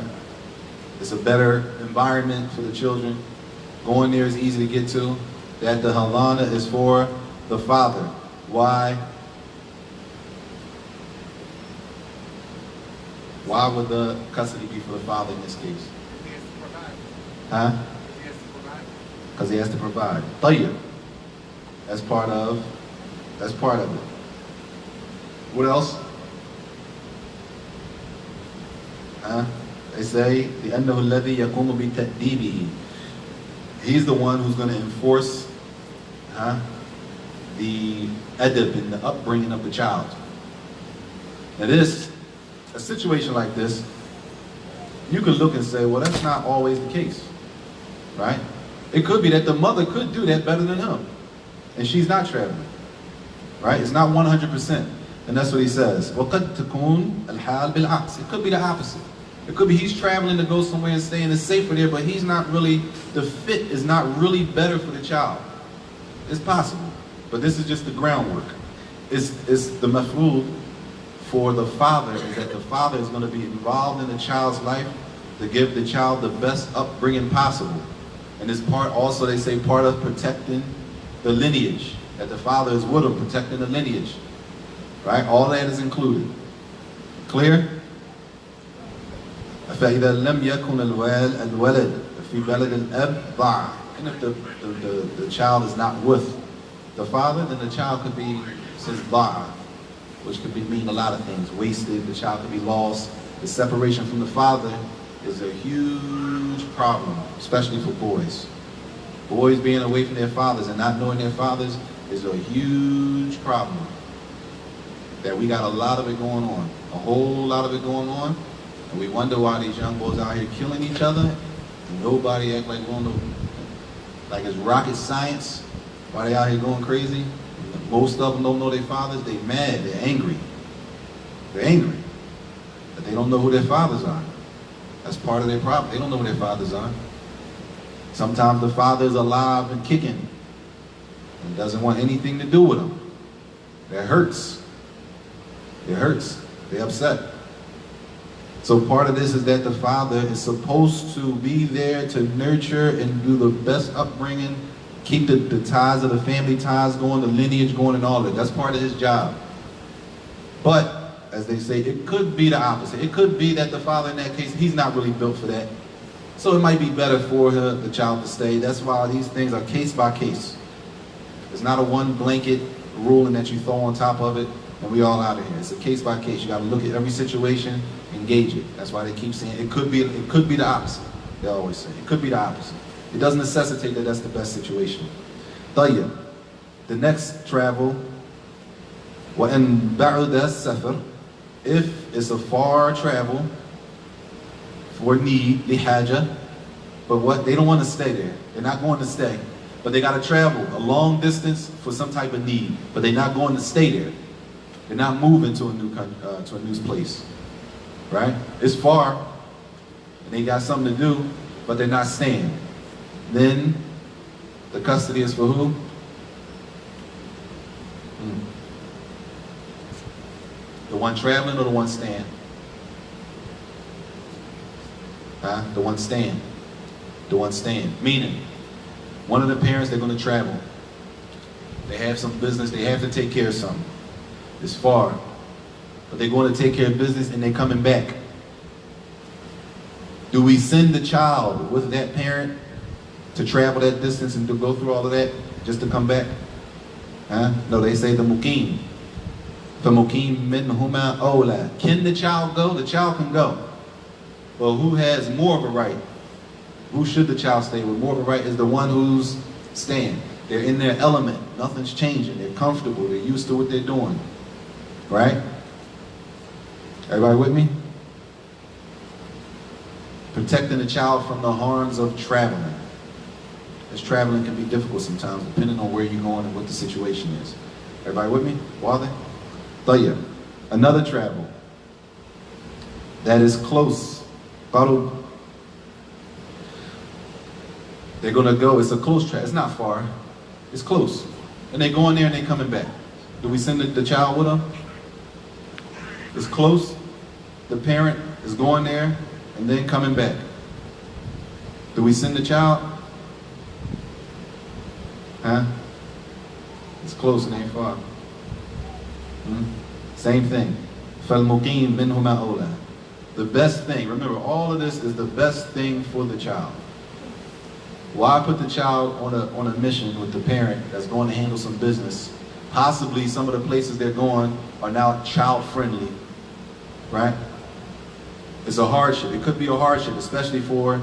It's a better environment for the children. Going there is easy to get to. That the halana is for the father. Why? Why would the custody be for the father in this case? He has to provide. Huh? He has to provide. Because he has to provide. Tayyib. That's part of it. What else? Huh? They say, لأنه الذي يقوم بتأديبه. He's the one who's going to enforce the adab and the upbringing of the child. Now a situation like this, you could look and say, well, that's not always the case, right? It could be that the mother could do that better than him, and she's not traveling, right? It's not 100%. And that's what he says. وَقَدْ تَكُونَ الْحَالِ بِالْعَكْسِ. It could be the opposite. It could be he's traveling to go somewhere and stay and it's safer there, but he's not really, the fit is not really better for the child. It's possible, but this is just the groundwork. It's the maf'ul for the father is that the father is going to be involved in the child's life to give the child the best upbringing possible. And it's part, also they say, part of protecting the lineage, that the father is with him, protecting the lineage. Right? All that is included. Clear? فَإِذَا لَمْ يَكُنَ الْوَلَدْ فِي بَلَدِ الْأَبْ ضَاعَ. And if the child is not with the father, then the child could be, says ضَاعَ, which could mean a lot of things. Wasted, the child could be lost. The separation from the father is a huge problem, especially for boys. Boys being away from their fathers and not knowing their fathers is a huge problem. That we got a lot of it going on, a whole lot of it going on, and we wonder why these young boys out here killing each other, and nobody act like like it's rocket science, why they out here going crazy. Most of them don't know their fathers, they mad, they're angry. They're angry, but they don't know who their fathers are. That's part of their problem, they don't know who their fathers are. Sometimes the father is alive and kicking, and doesn't want anything to do with them. That hurts. It hurts. They're upset. So part of this is that the father is supposed to be there to nurture and do the best upbringing, keep the ties of the family ties going, the lineage going and all that. That's part of his job. But, as they say, it could be the opposite. It could be that the father in that case, he's not really built for that. So it might be better for the child to stay. That's why these things are case by case. It's not a one blanket ruling that you throw on top of it and we all out of here. It's a case by case. You got to look at every situation, engage it. That's why they keep saying it could be the opposite. They always say it could be the opposite. It doesn't necessitate that that's the best situation. طيب. The next travel, وَإِن بَعُدَ السَّفَرِ, if it's a far travel for need, لِحَاجَة, but what, they don't want to stay there. They're not going to stay. But they got to travel a long distance for some type of need. But they're not going to stay there. They're not moving to a new place, right? It's far, and they got something to do, but they're not staying. Then the custody is for who? The one traveling or the one staying? The one staying. The one staying. Meaning, one of the parents, they're going to travel. They have some business, they have to take care of something. It's far, but they're going to take care of business and they're coming back. Do we send the child with that parent to travel that distance and to go through all of that just to come back? No, they say the muqim. فَمُقِيمٌ مِّنْهُمَا أَوْلَى. Can the child go? The child can go. Well, who has more of a right? Who should the child stay with? More of a right is the one who's staying. They're in their element. Nothing's changing. They're comfortable. They're used to what they're doing. Right? Everybody with me? Protecting the child from the harms of traveling. Because traveling can be difficult sometimes, depending on where you're going and what the situation is. Everybody with me? Wadah? طيب. Another travel that is close. Qarub. They're going to go. It's a close travel. It's not far. It's close. And they go in there and they're coming back. Do we send the child with them? It's close. The parent is going there and then coming back. Do we send the child? It's close and ain't far. Same thing. فَالْمُقِيمٌ مِّنْهُمَا أَوْلَى. The best thing, remember, all of this is the best thing for the child. Why put the child on a mission with the parent that's going to handle some business? Possibly some of the places they're going are now child-friendly, right? It's a hardship. It could be a hardship, especially for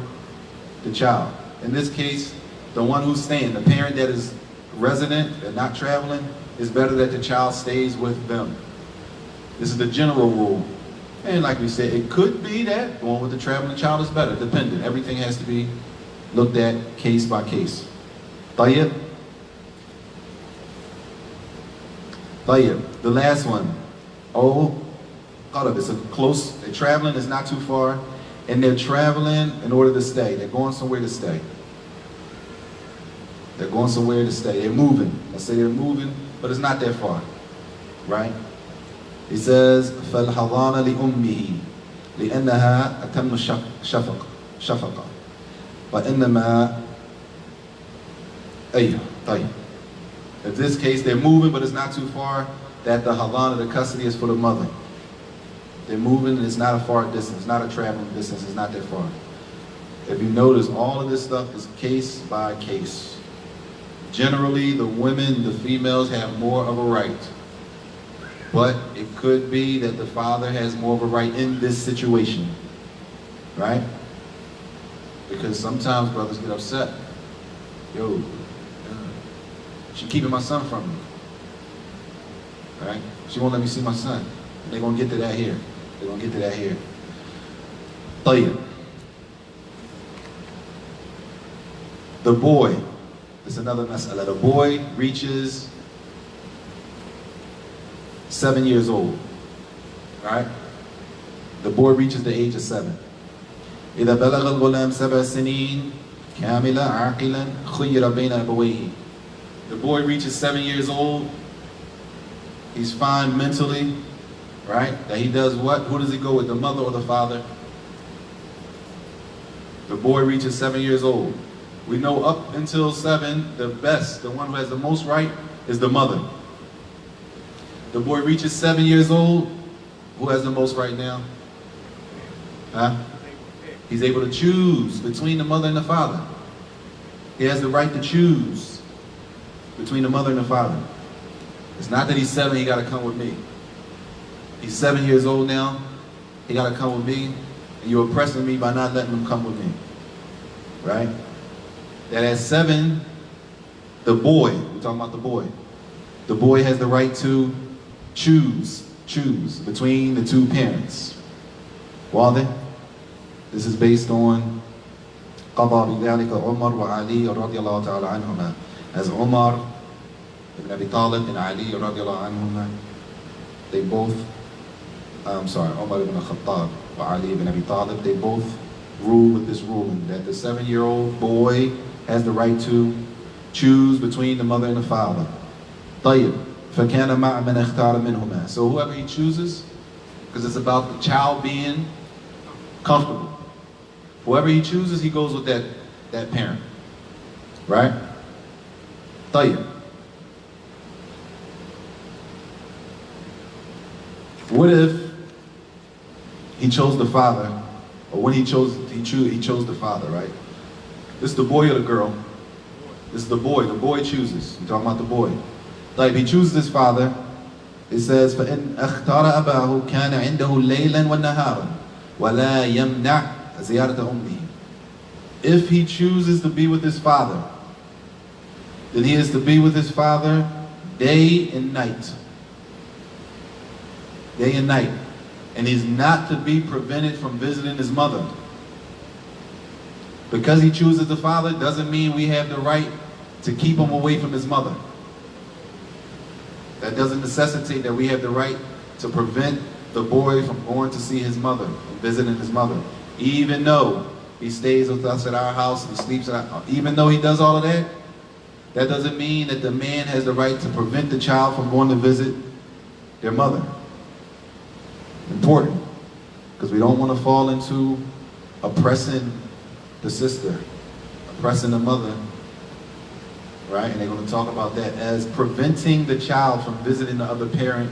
the child. In this case, the one who's staying, the parent that is resident and not traveling, it's better that the child stays with them. This is the general rule. And like we said, it could be that going with the traveling child is better, dependent. Everything has to be looked at case by case. طيب. The last one. Oh, it's a close, they're traveling, it's not too far, and they're traveling in order to stay. They're going somewhere to stay. They're going somewhere to stay. They're moving. Let's say they're moving, but it's not that far, right? He says, فَالْحَضَانَ لِأُمِّهِ لِأَنَّهَا أَتَمُّ شَفَقًا وَإِنَّمَا أَيْهَا طيب. In this case, they're moving, but it's not too far, that the halana, the custody, is for the mother. They're moving, and it's not a far distance, it's not a traveling distance, it's not that far. If you notice, all of this stuff is case by case. Generally, the women, the females, have more of a right. But it could be that the father has more of a right in this situation. Right? Because sometimes brothers get upset. Yo, she keeping my son from me. Right? She won't let me see my son. They're going to get to that here. They're going to get to that here. طيب. The boy, this is another mas'ala. The boy reaches 7 years old. Right? The boy reaches the age of 7. إذا بلغ الغلام 7 سنين كاملة عاقلا خير بين أبويه. The boy reaches 7 years old. He's fine mentally, right? That he does what? Who does he go with, the mother or the father? The boy reaches 7 years old. We know up until 7, the best, the one who has the most right, is the mother. The boy reaches 7 years old. Who has the most right now? Huh? He's able to choose between the mother and the father. He has the right to choose between the mother and the father. It's not that he's 7, he got to come with me. He's 7 years old now, he got to come with me, and you're oppressing me by not letting him come with me. Right? That at 7, the boy, we're talking about the boy has the right to choose between the two parents. واضح? This is based on قضى بذلك عمر وعلي رضي الله تعالى عنهما. As Umar ibn Abi Talib and Ali radiallahu anhuma, they both, Umar ibn Khattab and Ali ibn Abi Talib, they both rule with this ruling that the 7-year-old boy has the right to choose between the mother and the father. طيب فكان مع من اختار منهما. So whoever he chooses, because it's about the child being comfortable. Whoever he chooses, he goes with that parent. Right? طيب. What if he chose the father, or when he chose the father, right? This is the boy or the girl? This is the boy chooses. We're talking about the boy. Like he chooses his father, it says, فَإِنْ أَخْتَارَ أَبَاهُ كَانَ عِنْدَهُ لَيْلًا وَالنَّهَارًا وَلَا يَمْنَعْ زِيَارَةَ أُمِّهِ. If he chooses to be with his father, then he is to be with his father day and night. Day and night. And he's not to be prevented from visiting his mother. Because he chooses the father doesn't mean we have the right to keep him away from his mother. That doesn't necessitate that we have the right to prevent the boy from going to see his mother and visiting his mother. Even though he stays with us at our house and sleeps at our, even though he does all of that, that doesn't mean that the man has the right to prevent the child from going to visit their mother. Important, because we don't want to fall into oppressing the sister, oppressing the mother, right? And they're going to talk about that as preventing the child from visiting the other parent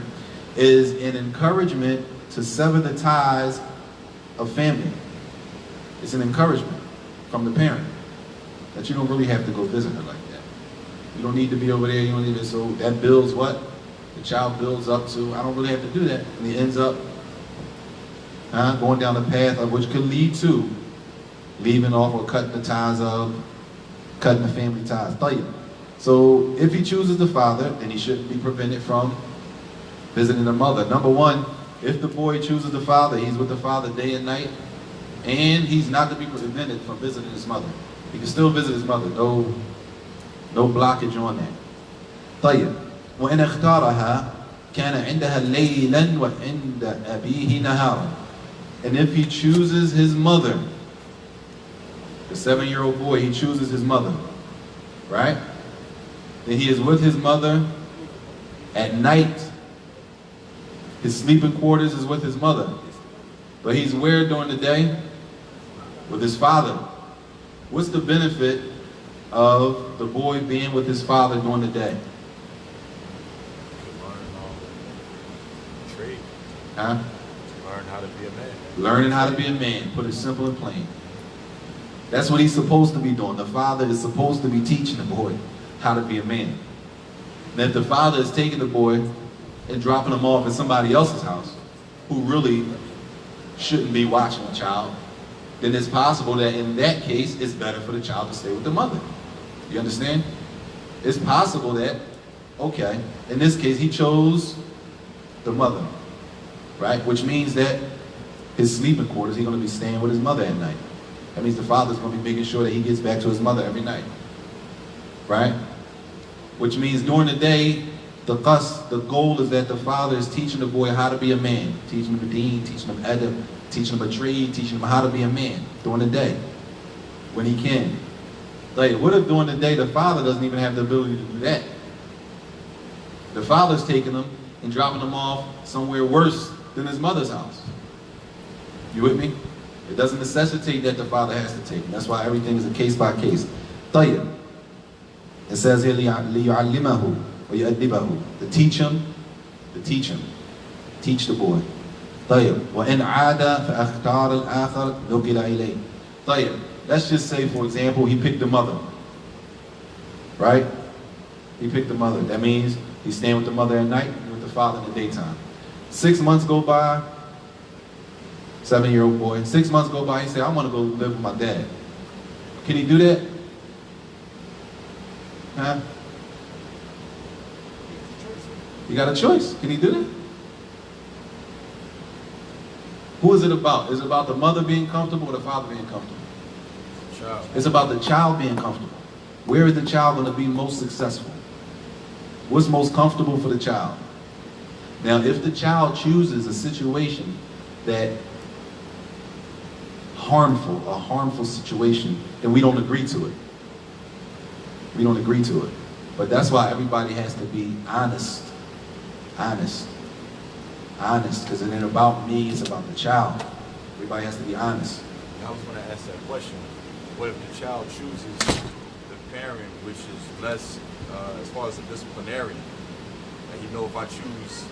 is an encouragement to sever the ties of family. It's an encouragement from the parent that you don't really have to go visit her like that. You don't need to be over there, you don't need to, so that builds what? The child builds up to, I don't really have to do that. And he ends up going down the path of which could lead to leaving off or cutting the family ties. طيب. So if he chooses the father, then he shouldn't be prevented from visiting the mother. Number one, if the boy chooses the father, he's with the father day and night, and he's not to be prevented from visiting his mother. He can still visit his mother, no blockage on that. طيب. وإن اختارها كان عندها ليلا وعند أبيه نهارا. And if he chooses his mother, the 7-year-old boy, he chooses his mother, right? Then he is with his mother at night. His sleeping quarters is with his mother. But he's where during the day? With his father. What's the benefit of the boy being with his father during the day? Trade. Huh? Learn how to be a man. Learning how to be a man. Put it simple and plain. That's what he's supposed to be doing. The father is supposed to be teaching the boy how to be a man. And if the father is taking the boy and dropping him off at somebody else's house, who really shouldn't be watching the child, then it's possible that in that case, it's better for the child to stay with the mother. You understand? It's possible that, okay, in this case, he chose the mother, right? Which means that his sleeping quarters, he's going to be staying with his mother at night. That means the father's going to be making sure that he gets back to his mother every night, right? Which means during the day, the goal is that the father is teaching the boy how to be a man, teaching him deen, teaching him adab, teaching him a trade, teaching him how to be a man during the day, when he can. Like, what if during the day the father doesn't even have the ability to do that? The father's taking him and dropping him off somewhere worse than his mother's house. You with me? It doesn't necessitate that the father has to take him. That's why everything is a case by case. طيب. It says here, لِيُعَلِّمَهُ وَيُأَدِّبَهُ. To teach him, teach the boy. طيب. وَإِنْ عَادَ فَأَخْتَارَ الْآخَرَ نُقِلَ إِلَيْهِ. طيب. Let's just say, for example, he picked the mother. Right? He picked the mother. That means he's staying with the mother at night and with the father in the daytime. 6 months go by, 7-year-old boy. 6 months go by, he said, I want to go live with my dad. Can he do that? Huh? You got a choice. Can he do that? Who is it about? Is it about the mother being comfortable or the father being comfortable? Child. It's about the child being comfortable. Where is the child going to be most successful? What's most comfortable for the child? Now, if the child chooses a situation that a harmful situation, then we don't agree to it. We don't agree to it. But that's why everybody has to be honest. Honest. Because it ain't about me, it's about the child. Everybody has to be honest. I was going to ask that question. What if the child chooses the parent, which is less, as far as a disciplinarian, and you know if I choose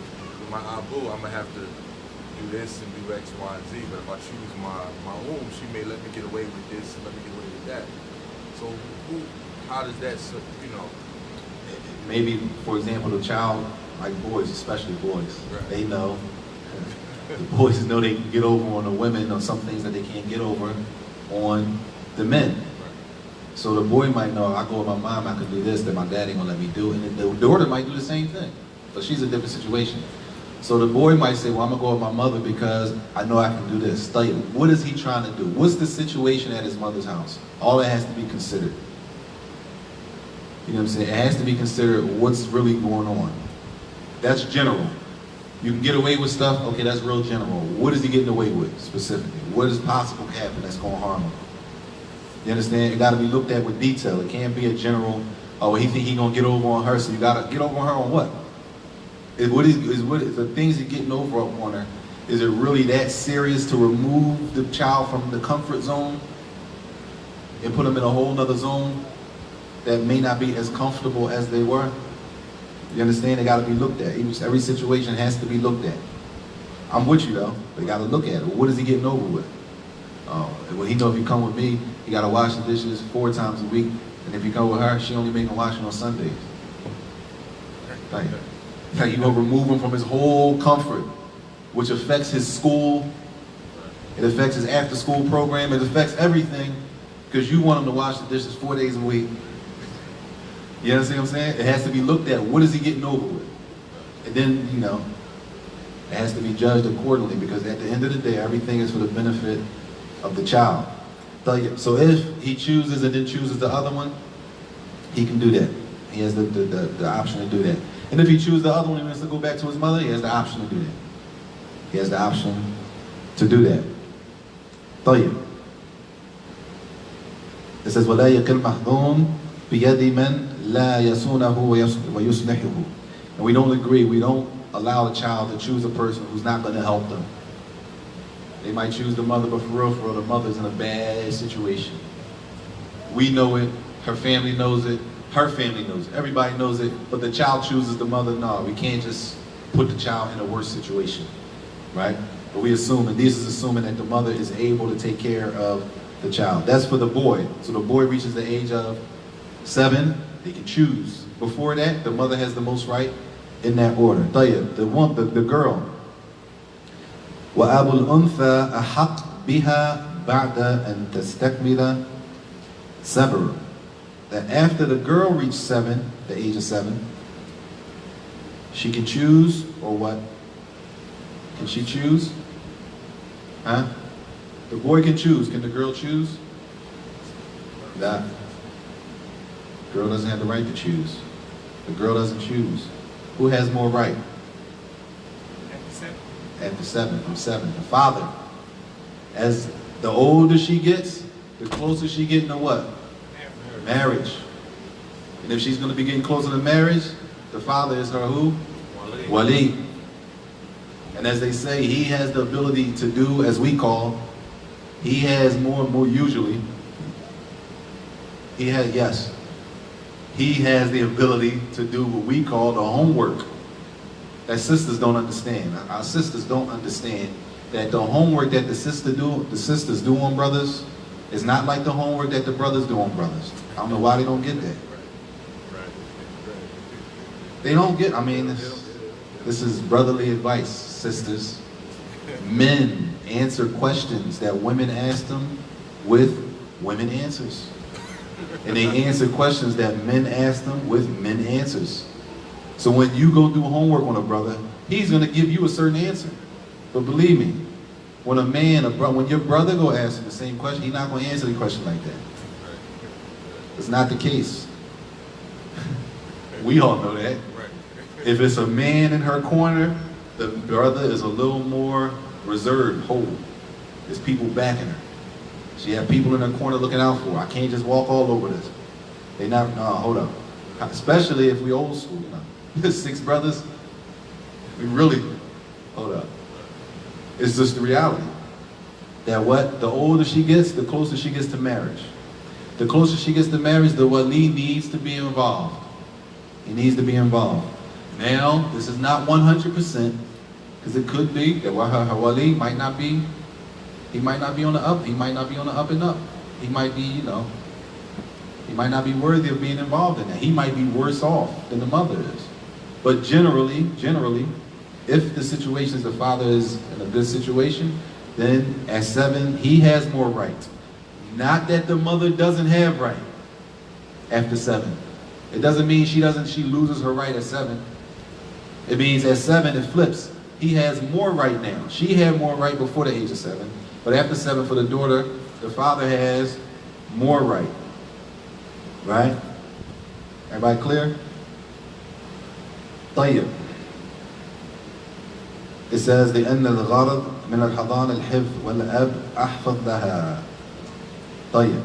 my abu, I'm going to have to do this and do X, Y, and Z, but if I choose my womb, she may let me get away with this and let me get away with that. So how does that, Maybe, for example, the child, like boys, especially boys, right. They know. The boys know they can get over on the women on some things that they can't get over on the men. Right. So the boy might know, I go with my mom, I can do this, that my dad ain't gonna let me do. And the daughter might do the same thing. But she's a different situation. So the boy might say, well, I'm gonna go with my mother because I know I can do this. What is he trying to do? What's the situation at his mother's house? All that has to be considered. You know what I'm saying? It has to be considered what's really going on. That's general. You can get away with stuff, okay, that's real general. What is he getting away with specifically? What is possible to happen that's going to harm him? You understand? It got to be looked at with detail. It can't be a general, oh, he think he going to get over on her, so you got to get over on her on what? Is the things you're getting over on her, is it really that serious to remove the child from the comfort zone and put them in a whole nother zone that may not be as comfortable as they were? You understand? They got to be looked at. Every situation has to be looked at. I'm with you though. They got to look at it. What is he getting over with? Well, he know if he come with me, he got to wash the dishes 4 times a week. And if you come with her, she only making washing on Sundays. Like you gonna remove him from his whole comfort, which affects his school. It affects his after-school program. It affects everything because you want him to wash the dishes 4 days a week. You understand what I'm saying? It has to be looked at. What is he getting over with? And then, it has to be judged accordingly because at the end of the day, everything is for the benefit of the child. So if he chooses and then chooses the other one, he can do that. He has the option to do that. And if he chooses the other one, he wants to go back to his mother, he has the option to do that. He has the option to do that. طيب. It says, وَلَا يَكِلْ مَحْضُونَ بِيَدِ مَنْ لَا يَسُونَهُ وَيُصْلِحُهُ. And we don't agree, we don't allow a child to choose a person who's not going to help them. They might choose the mother, but for real, the mother's in a bad situation. We know it, her family knows it, her family knows it, everybody knows it, but the child chooses the mother. No, we can't just put the child in a worse situation, right? But we assume, and this is assuming that the mother is able to take care of the child. That's for the boy. So the boy reaches the age of 7, they can choose. Before that, the mother has the most right in that order. طيب, the girl. وَأَبُو الْأُنْثَى أَحَقْ بِهَا بَعْدَ أَن تَسْتَكْمِلَ سَبْرًا. That after the girl reaches 7, the age of 7, she can choose, or what? Can she choose? Huh? The boy can choose. Can the girl choose? Nah. The girl doesn't have the right to choose. The girl doesn't choose. Who has more right? After 7, from 7. The father. As the older she gets, the closer she getting to what? Marriage. And if she's going to be getting closer to marriage, the father is her who? Wali. And as they say, he has the ability to do, as we call, he has more usually. He has the ability to do what we call the homework. That sisters don't understand. Our sisters don't understand that the homework that the sisters do on brothers is not like the homework that the brothers do on brothers. I don't know why they don't get that. They don't get, this is brotherly advice, sisters. Men answer questions that women ask them with women answers. And they answer questions that men ask them with men answers. So when you go do homework on a brother, he's going to give you a certain answer. But believe me, when when your brother go ask him the same question, he's not going to answer the question like that. It's not the case. We all know that. If it's a man in her corner, the brother is a little more reserved, hold. There's people backing her. She have people in her corner looking out for her. I can't just walk all over this. No, hold up. Especially if we old school, you know. 6 brothers, we really, hold up. It's just the reality. That the older she gets, the closer she gets to marriage. The closer she gets to marriage, the wali needs to be involved. He needs to be involved. Now, this is not 100%, because it could be that her wali might not be, he might not be on the up, he might not be on the up and up. He might be, he might not be worthy of being involved in that. He might be worse off than the mother is. But generally, if the situation is the father is in a good situation, then at 7, he has more right. Not that the mother doesn't have right after 7. It doesn't mean she loses her right at 7. It means at 7 it flips. He has more right now. She had more right before the age of 7. But after 7 for the daughter, the father has more right. Right? Everybody clear? طيب. It says لأن الغرض من الحضانة الحفظ والأب أحفظ لها. طيب.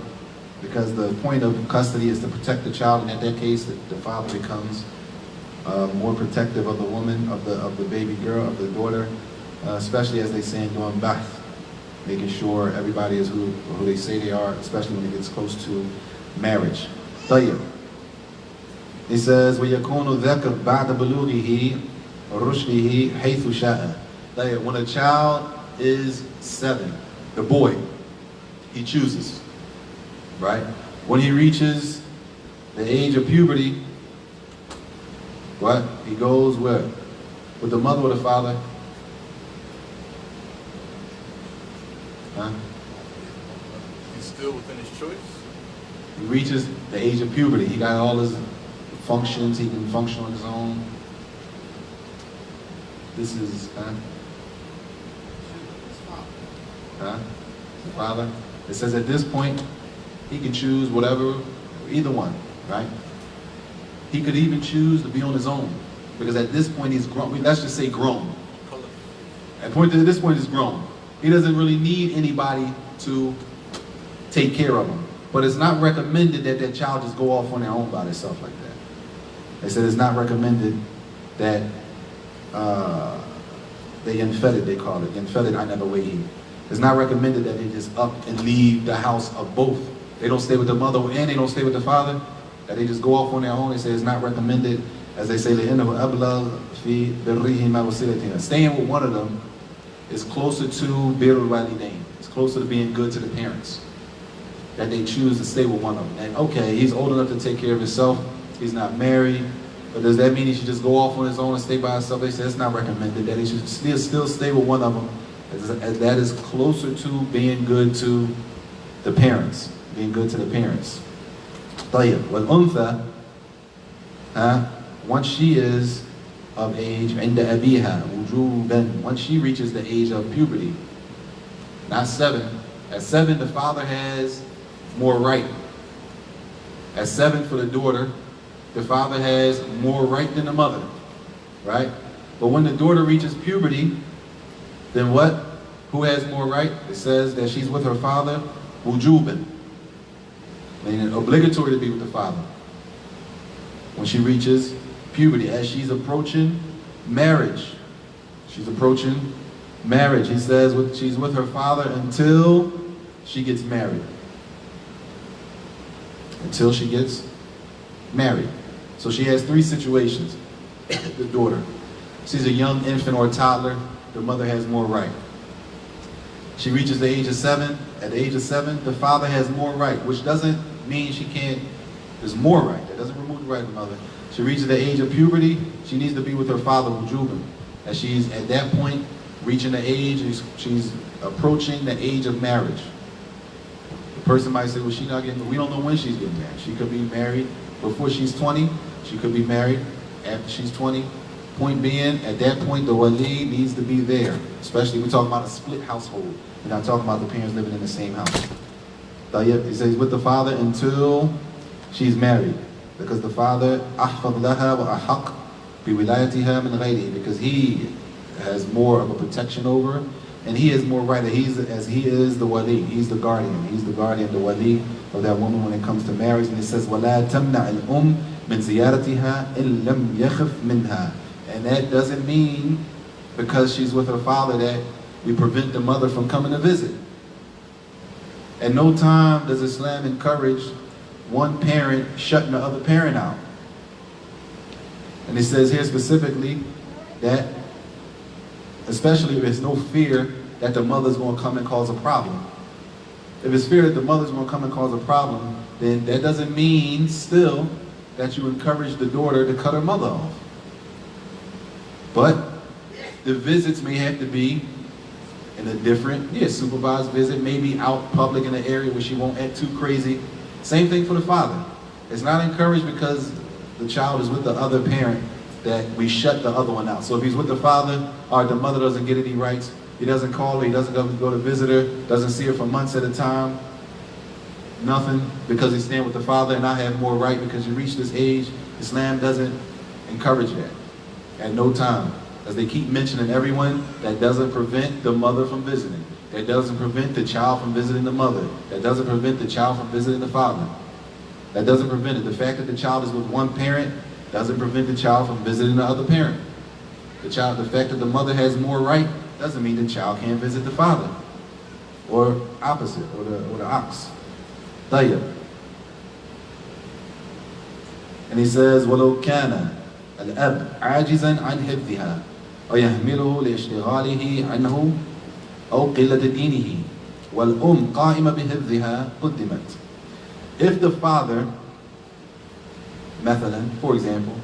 Because the point of custody is to protect the child, and in that case, the father becomes more protective of the woman, of the baby girl, of the daughter, especially as they say in doing bath, making sure everybody is who they say they are, especially when it gets close to marriage. طيب. He says, وَيَكُونُ ذَكَرْ بَعْدَ بُلُوغِهِ رُشْدِهِ حَيْثُ شَاءَ. When a child is 7, the boy, he chooses, right? When he reaches the age of puberty, what? He goes where? With the mother or the father? Huh? He's still within his choice? He reaches the age of puberty. He got all his functions, he can function on his own. This is, the father. It says at this point, he can choose whatever, either one, right? He could even choose to be on his own. Because at this point he's grown. Let's just say grown. At this point he's grown. He doesn't really need anybody to take care of him. But it's not recommended that that child just go off on their own by themselves like that. They said it's not recommended that they infeted, they call it. Infeted, I never wait. It's not recommended that they just up and leave the house of both. They don't stay with the mother and they don't stay with the father. That they just go off on their own. They say it's not recommended. As they say, staying with one of them is closer to birrul walidain. It's closer to being good to the parents. That they choose to stay with one of them. And okay, he's old enough to take care of himself. He's not married. But does that mean he should just go off on his own and stay by himself? They say it's not recommended. That he should still stay with one of them. As that is closer to being good to the parents. Being good to the parents. طيب والأنثى once she is of age عند أبيها وجوبا, once she reaches the age of puberty, not 7. At 7 the father has more right. At 7 for the daughter, the father has more right than the mother, right? But when the daughter reaches puberty, then what? Who has more right? It says that she's with her father, wujuban, meaning obligatory to be with the father. When she reaches puberty, as she's approaching marriage, she's approaching marriage. He says she's with her father until she gets married. Until she gets married. So she has 3 situations. The daughter. She's a young infant or a toddler. The mother has more right. She reaches the age of 7. At the age of 7, the father has more right, which doesn't mean she can't. There's more right. That doesn't remove the right of the mother. She reaches the age of puberty. She needs to be with her father, wujuban. As she's at that point reaching the age, she's approaching the age of marriage. The person might say, well, she's not getting, we don't know when she's getting married. She could be married before she's 20. She could be married after she's 20. Point being, at that point, the wali needs to be there. Especially, we're talking about a split household. We're not talking about the parents living in the same house. He says, with the father until she's married. Because the father, أحفظ لها وأحق بولايتها من غيره. Because he has more of a protection over her. And he has more right, as he is the wali, he's the guardian. He's the guardian, the wali of that woman when it comes to marriage. And it says, وَلَا تَمْنَعِ الْأُمْ مِنْ زِيَارَتِهَا إِن لَمْ يَخِفْ مِنْهَا. And that doesn't mean, because she's with her father, that we prevent the mother from coming to visit. At no time does Islam encourage one parent shutting the other parent out. And it says here specifically that, especially if there's no fear that the mother's going to come and cause a problem. If it's fear that the mother's going to come and cause a problem, then that doesn't mean still that you encourage the daughter to cut her mother off. But the visits may have to be in a different, supervised visit, maybe out public in an area where she won't act too crazy. Same thing for the father. It's not encouraged because the child is with the other parent that we shut the other one out. So if he's with the father, or the mother doesn't get any rights, he doesn't call her, he doesn't go to visit her, doesn't see her for months at a time, nothing, because he's staying with the father and I have more right because you reach this age. Islam doesn't encourage that at no time. As they keep mentioning everyone, that doesn't prevent the mother from visiting. That doesn't prevent the child from visiting the mother. That doesn't prevent the child from visiting the father. That doesn't prevent it. The fact that the child is with one parent doesn't prevent the child from visiting the other parent. The fact that the mother has more right doesn't mean the child can't visit the father. Or opposite, or the ox. طيب. And he says, وَلَوْ كَانَ الْأَبْ عَاجِزًا عَنْ حِفْظِهَا وَيَحْمِلُهُ لِإِشْتِغَالِهِ عَنْهُ أَوْ قِلَّةِ دِينِهِ وَالْأُمْ قَائِمَةٌ بِحِفْظِهَا قُدِّمَتْ. If the father, مثلا, for example,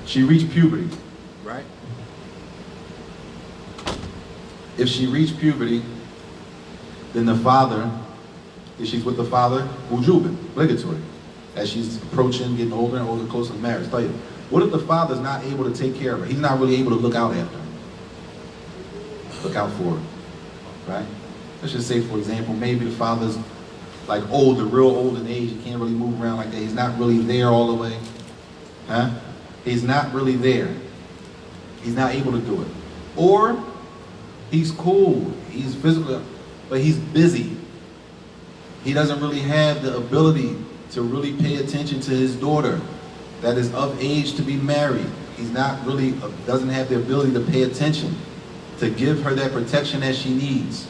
she reached puberty, right? If she reached puberty, then the father, if she's with the father, wujuban, obligatory. As she's approaching, getting older and older, closer to marriage. Tell you, what if the father's not able to take care of her? He's not really able to look out after her. Look out for her, right? Let's just say, for example, maybe the father's like older, real old in age. He can't really move around like that. He's not really there all the way. Huh? He's not really there. He's not able to do it. Or he's cool, he's physical, but he's busy. He doesn't really have the ability to really pay attention to his daughter that is of age to be married. He's not really, doesn't have the ability to pay attention, to give her that protection that she needs.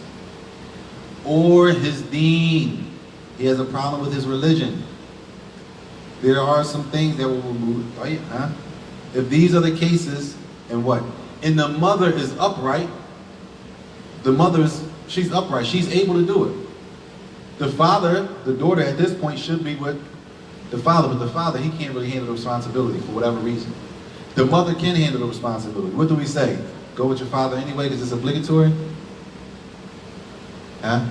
Or his deen. He has a problem with his religion. There are some things that will remove, right? Huh? If these are the cases, and what? And the mother is upright, she's upright, she's able to do it. The father, the daughter at this point should be with the father, but the father, he can't really handle the responsibility for whatever reason. The mother can handle the responsibility. What do we say? Go with your father anyway because it's obligatory? Huh?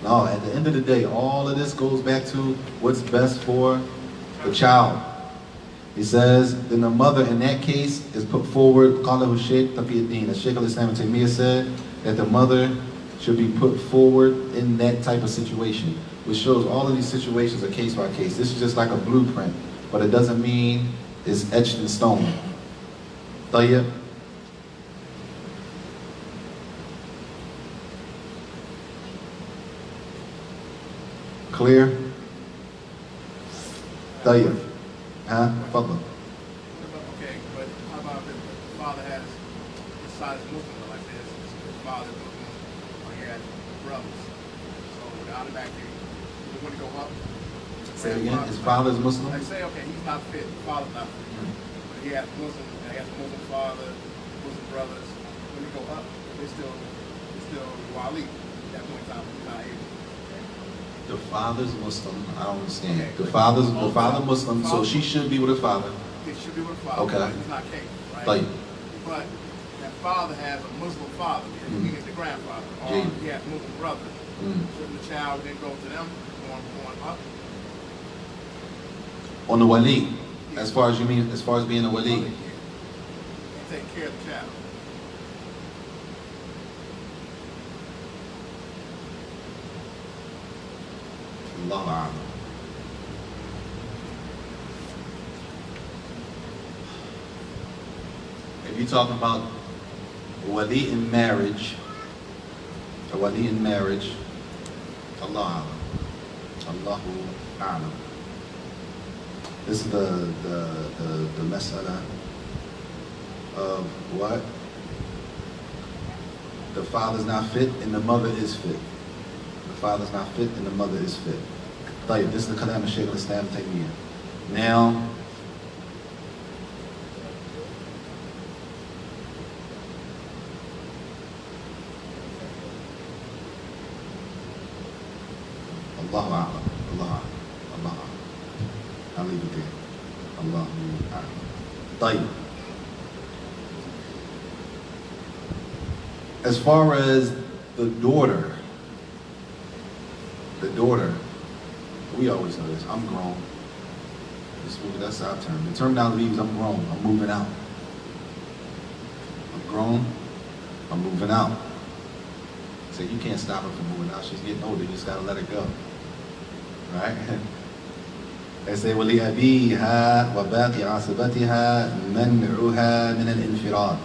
No, at the end of the day, all of this goes back to what's best for the child. He says, then the mother in that case is put forward, Qalahu Shaykh Taqiyuddin. As Shaykh al-Islam ibn Taymiyyah said, that the mother should be put forward in that type of situation, which shows all of these situations are case by case. This is just like a blueprint, but it doesn't mean it's etched in stone. Tayyib. Clear? Tayyib. Huh? Fadl. Okay, but how about if the father has his side is Muslim, like this, his father is Muslim, or he has brothers. So the automatically, we want to go up. Say it again. His father's Muslim? Like say, okay, he's not fit, the father's not fit. But he has Muslim father, Muslim brothers. When we go up, it's still Wali. At that point in time, he's not able. The father's Muslim. I don't understand. Okay. The father Muslim, so she should be with her father. It should be with the father. Okay. But he's not capable, right? Tayyib. But that father has a Muslim father, meaning the grandfather, or Yeah. he has Muslim brothers. Shouldn't the child then go to them going up? On the wali, as far as you mean, as far as being a wali. And take care of the child. Allahu A'lam. If you're talking about wali in marriage, a wali in marriage, Allah A'lam. Allahu A'lam. This is the mas'ala of what? The father's not fit and the mother is fit. The father's not fit and the mother is fit. Tayyib, this is the kalam of Shaykh al-Islam Taymiyyah. Now, Allahu A'lam. Allah A'lam. I'll leave it there. Allahu A'lam. Tayyib. As far as the daughter, we always know this. I'm grown. That's our term. The terminology is I'm grown. I'm moving out. I'm grown. I'm moving out. So you can't stop her from moving out. She's getting older. You just gotta let her go. Right? They say, وَلِأَبِيهَا وَبَاقِ عَصِبَتِهَا مَنْعُهَا مِنَ الْإِنْفِرَادِ.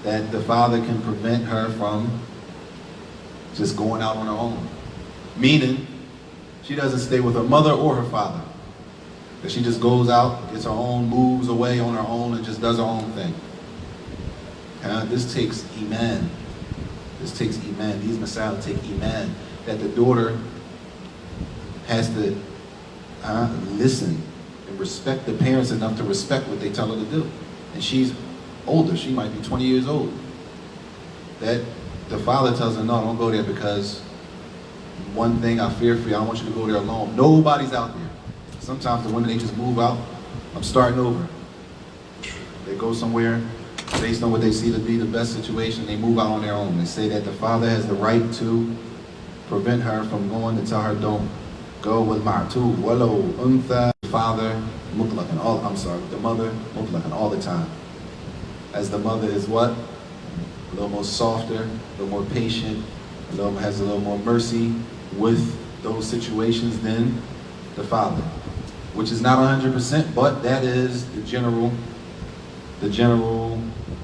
That the father can prevent her from just going out on her own. Meaning, she doesn't stay with her mother or her father. That she just goes out, gets her own, moves away on her own, and just does her own thing. This takes iman. This takes iman. These masail take iman. That the daughter has to listen and respect the parents enough to respect what they tell her to do. And she's older. She might be 20 years old. That the father tells her, no, don't go there because one thing I fear for you, I don't want you to go there alone. Nobody's out there. Sometimes the women, they just move out. I'm starting over. They go somewhere based on what they see to be the best situation. They move out on their own. They say that the father has the right to prevent her from going to tell her don't go with ma'tu, walau, untha. The father, mutlaqan, the mother, mutlaqan, all the time. As the mother is what? A little more softer, a little more patient, has a little more mercy with those situations than the father. which is not 100%, but that is the general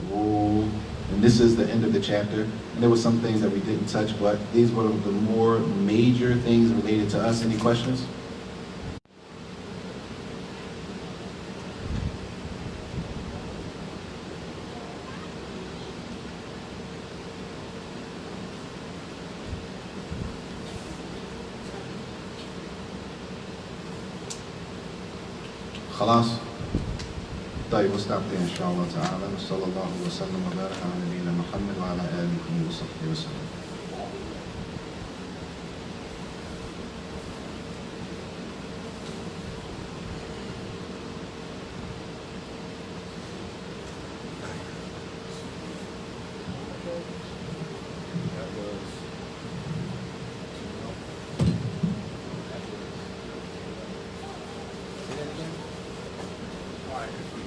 rule. And this is the end of the chapter. And there were some things that we didn't touch, but these were the more major things related to us. Any questions? خلاص طيب we'll stop there إن شاء الله تعالى وصلى الله وسلم وبارك على نبينا محمد وعلى آله وصحبه وسلم. All right.